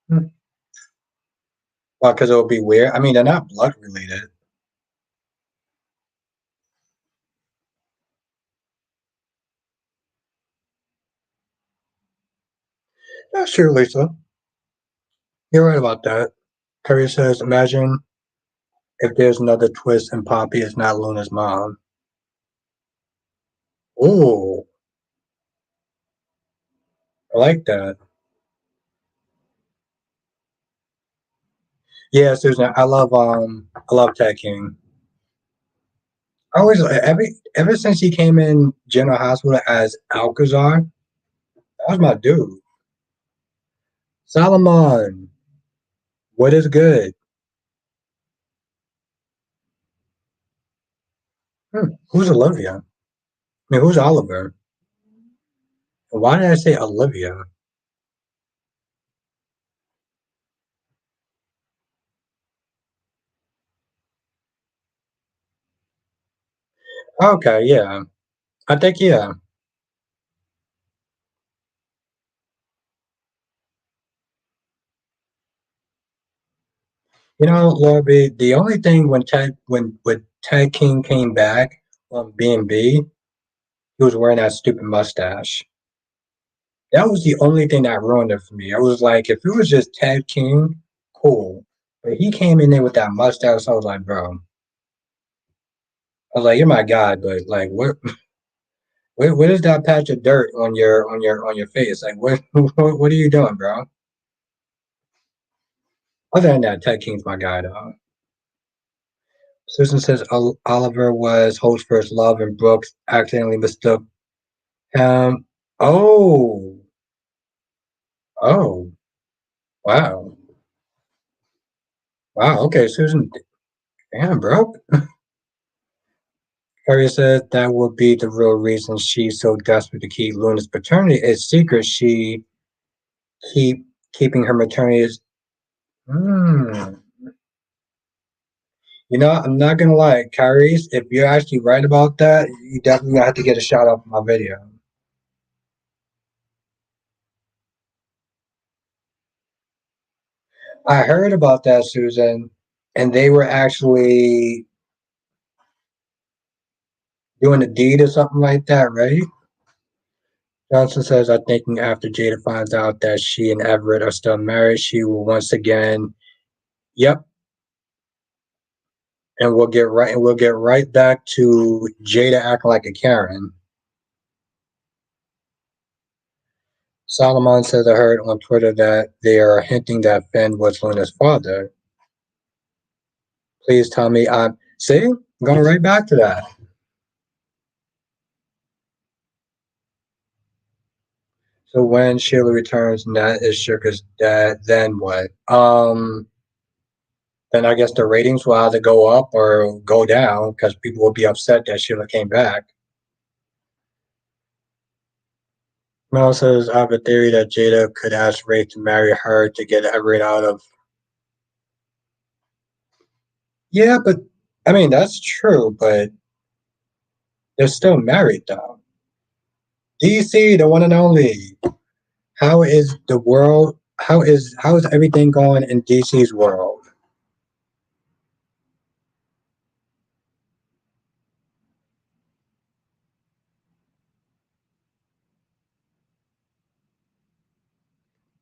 Hmm. Well, because it would be weird. I mean, they're not blood related. Yeah, sure, Lisa. You're right about that. Curry says, imagine if there's another twist and Poppy is not Luna's mom. Ooh, I like that. Yeah, Susan, I love Ted King. I always ever since he came in General Hospital as Alcazar, that was my dude. Solomon, what is good? Who's Olivia? I mean, who's Oliver? Why did I say Olivia? Okay, yeah. I think yeah. You know, Lorby, the only thing when Ted King came back on B&B, he was wearing that stupid mustache. That was the only thing that ruined it for me. I was like, if it was just Ted King, cool. But he came in there with that mustache. I was like, bro. I was like, you're my god, but like, what is that patch of dirt on your face? Like, what are you doing, bro? Other than that, Ted King's my guy, though. Susan says Oliver was Holt's first love, and Brooks accidentally mistook him. Oh, oh, wow, wow. Okay, Susan, damn, bro. Harriet says that would be the real reason she's so desperate to keep Luna's paternity a secret. She keep keeping her maternity is. Hmm. You know, I'm not gonna lie, Kyrie's. If you're actually right about that, you definitely have to get a shout out for my video. I heard about that, Susan, and they were actually doing a deed or something like that, right? Johnson says, I think after Jada finds out that she and Everett are still married, she will once again, yep, and we'll get right back to Jada acting like a Karen. Solomon says I heard on Twitter that they are hinting that Finn was Luna's father. Please tell me I'm see, going right back to that. So when Sheila returns, Nat is Sugar's dad, then what? Then I guess the ratings will either go up or go down because people will be upset that Sheila came back. Mel says I have a theory that Jada could ask Ray to marry her to get Everett out of. Yeah, but I mean that's true, but they're still married though. DC, the one and only. How is the world? How is everything going in DC's world?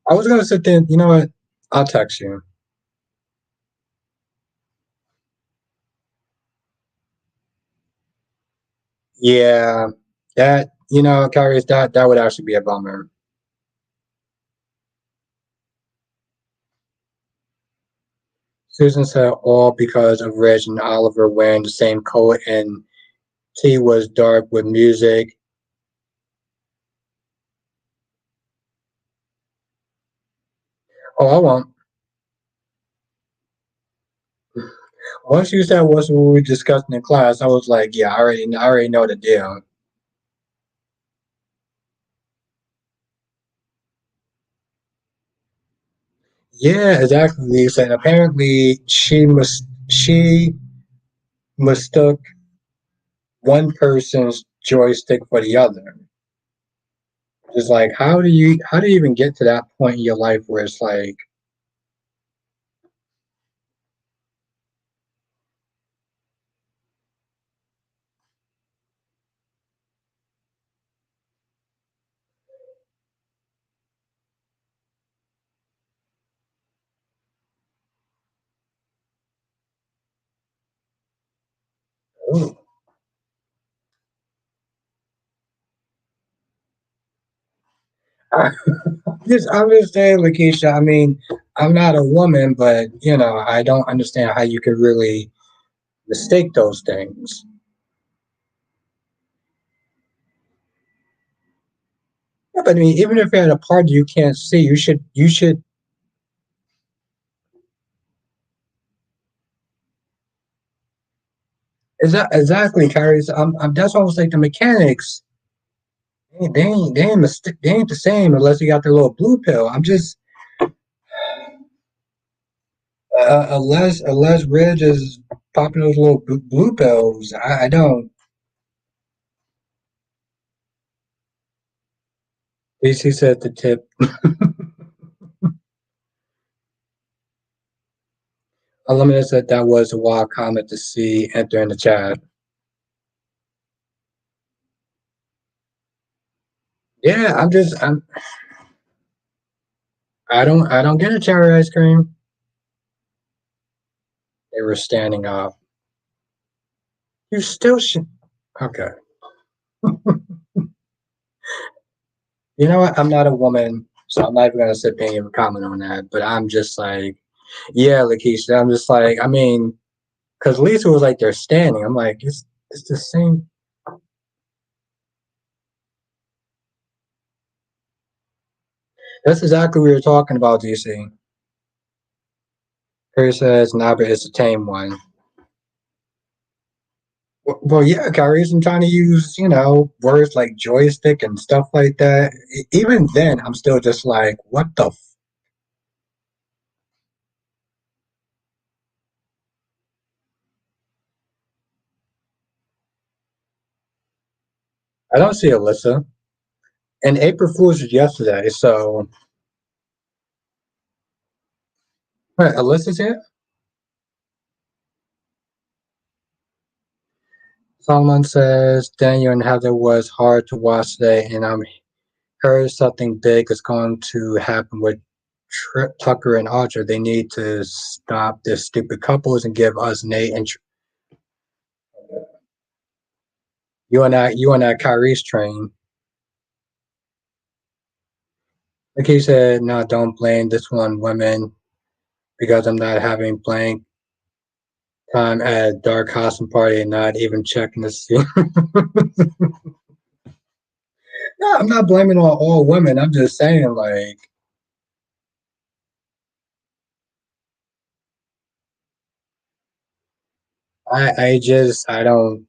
I was gonna sit there. You know what? I'll text you. Yeah, that Kyrie, that would actually be a bummer. Susan said all because of Reg and Oliver wearing the same coat and tea was dark with music. Oh, I won't. Once you said what's what we discussed in class, I was like, yeah, I already know the deal. Yeah, exactly, Lisa. And apparently, she mistook one person's joystick for the other. It's like, how do you even get to that point in your life where it's like, ooh. Just understand, Lakeisha. I mean, I'm not a woman, but I don't understand how you could really mistake those things. Yeah, but I mean, even if you're at a party you can't see, you should. Is that exactly, Carrie? So that's almost like the mechanics. They ain't the same unless you got the little blue pill. I'm just unless Ridge is popping those little blue pills. I don't. DC said the tip. Unlimited said that was a wild comment to see enter in the chat. Yeah, I don't get a cherry ice cream. They were standing up. You still should. Okay. You know what? I'm not a woman, so I'm not even gonna sit there and comment on that. But I'm just like, yeah, Lakeisha. I'm just like, I mean, because Lisa was like, they're standing. I'm like, it's the same. That's exactly what we were talking about, DC. Harry says, nah, but it's a tame one. Well, yeah, Kyrie, I'm trying to use, words like joystick and stuff like that. Even then, I'm still just like, what the? I don't see Alyssa. And April Fool's was yesterday, so. Right, Alyssa's here? Someone says Daniel and Heather was hard to watch today, and I'm heard something big is going to happen with Tucker and Audra. They need to stop this stupid couples and give us Nate and you on that Kyrie's train. Like he said, no, don't blame this one women because I'm not having playing time at a dark costume party and not even checking to see. No, I'm not blaming all women. I'm just saying, like, I don't,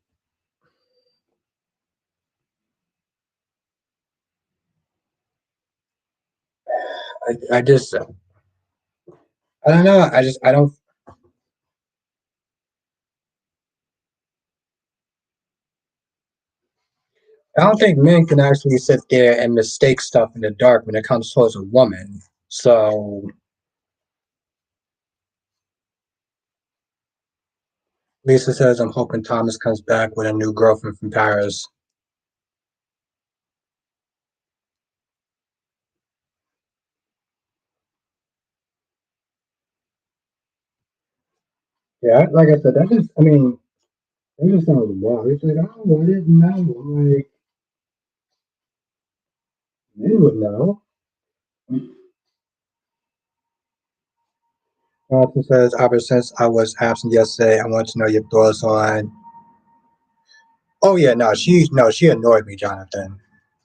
I just, I don't know. I don't think men can actually sit there and mistake stuff in the dark when it comes towards a woman. So Lisa says, I'm hoping Thomas comes back with a new girlfriend from Paris. Yeah, like I said, I mean, that just sounds wild. It's like, oh, I didn't know. I'm like, men would know. Thompson says, ever since I was absent yesterday, I want to know your thoughts on. Oh yeah, no, she annoyed me, Jonathan.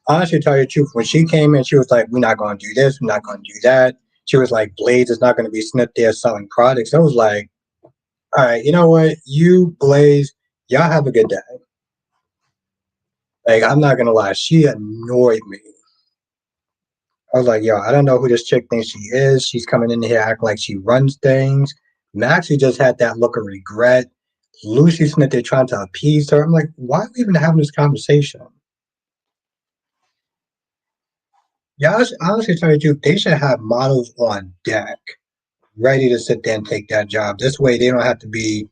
Honestly, to tell you the truth, when she came in, she was like, "We're not going to do this. We're not going to do that." She was like, "Blaze is not going to be snipped there selling products." I was like, "All right, you know what? You Blaze, y'all have a good day." Like, I'm not gonna lie, she annoyed me. I was like, yo, I don't know who this chick thinks she is. She's coming in here acting like she runs things. Maxie just had that look of regret. Lucy said that they're trying to appease her. I'm like, why are we even having this conversation? Yeah, honestly, tell you the truth, they should have models on deck, ready to sit there and take that job. This way, they don't have to be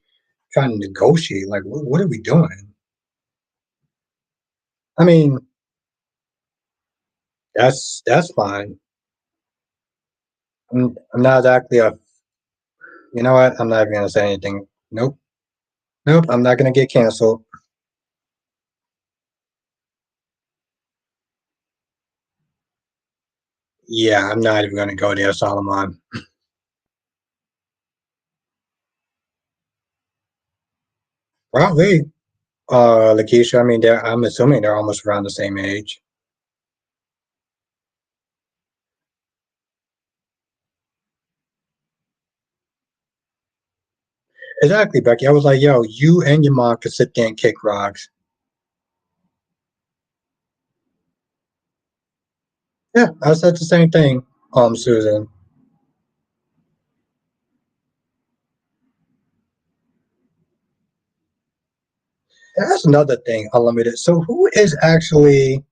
trying to negotiate. Like, what are we doing? I mean, that's fine. I'm not exactly a. You know what? I'm not even gonna say anything. Nope, nope. I'm not gonna get canceled. Yeah, I'm not even gonna go there, Solomon. Probably, Lakeisha. I mean, I'm assuming they're almost around the same age. Exactly, Becky. I was like, yo, you and your mom could sit there and kick rocks. Yeah, I said the same thing, Susan. And that's another thing, Unlimited. So who is actually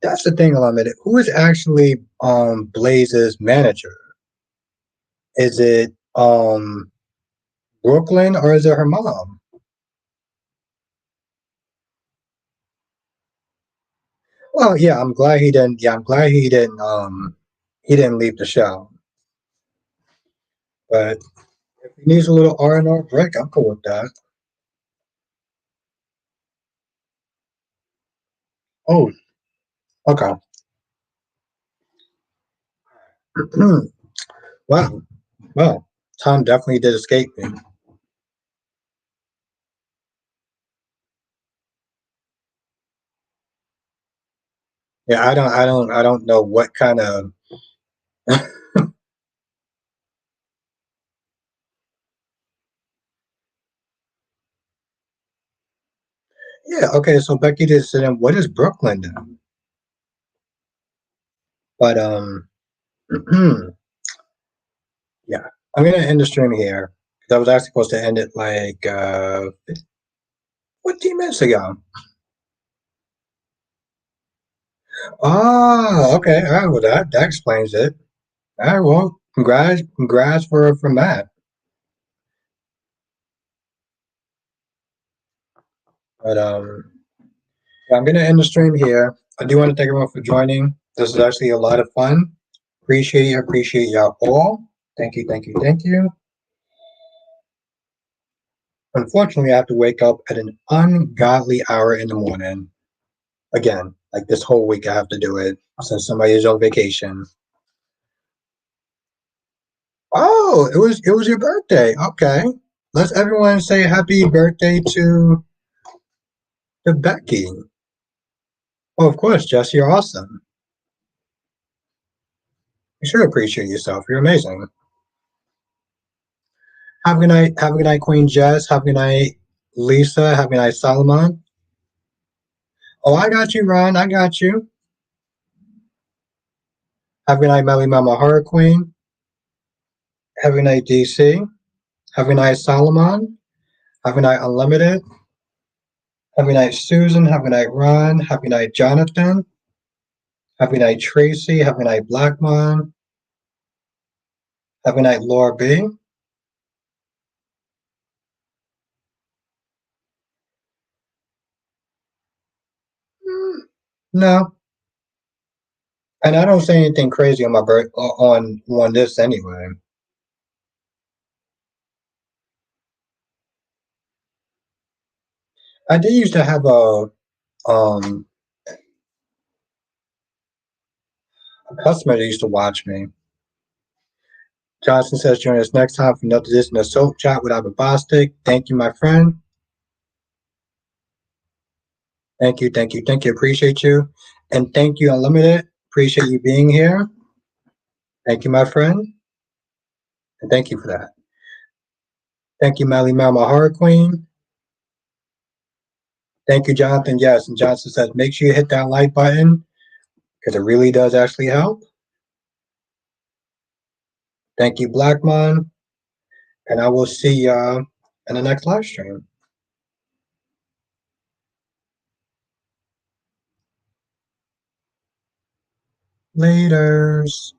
that's the thing, Unlimited. Who is actually Blaze's manager? Is it Brooklyn or is it her mom? Well, yeah, I'm glad he didn't I'm glad he didn't leave the show. But if he needs a little R&R break, I'm cool with that. Oh, okay. Wow. Well, Tom definitely did escape me. Yeah, I don't know what kind of Yeah, okay, so Becky just said, what is Brooklyn then? But yeah, I'm gonna end the stream here because I was actually supposed to end it like 15 minutes ago. Oh, okay, all right, well that explains it. All right, well, congrats for Matt. But yeah, I'm gonna end the stream here. I do want to thank everyone for joining. This is actually a lot of fun. Appreciate y'all all. Thank you, thank you, thank you. Unfortunately, I have to wake up at an ungodly hour in the morning. Again, like this whole week, I have to do it since somebody is on vacation. Oh, it was your birthday. Okay, let's everyone say happy birthday to Becky. Oh, of course, Jess, you're awesome. You should appreciate yourself. You're amazing. Have a good night. Have a good night, Queen Jess. Have a good night, Lisa. Have a good night, Solomon. Oh, I got you, Ron. I got you. Have a good night, Melly Mama Horror Queen. Have a good night, DC. Have a good night, Solomon. Have a good night, Unlimited. Have a good night, Susan. Have a good night, Ron. Have a good night, Jonathan. Have a good night, Tracy. Have a good night, Blackmon. Have a good night, Laura B. No, and I don't say anything crazy on my birth on this anyway. I did used to have a customer that used to watch me. Johnson says, join us next time for another edition of Soap Chat with Ababastic. Thank you, my friend. Thank you, thank you, thank you. Appreciate you. And thank you, Unlimited. Appreciate you being here. Thank you, my friend. And thank you for that. Thank you, Melly Mel, my horror queen. Thank you, Jonathan. Yes, and Johnson says, make sure you hit that like button because it really does actually help. Thank you, Blackmon, and I will see ya in the next live stream. Laters.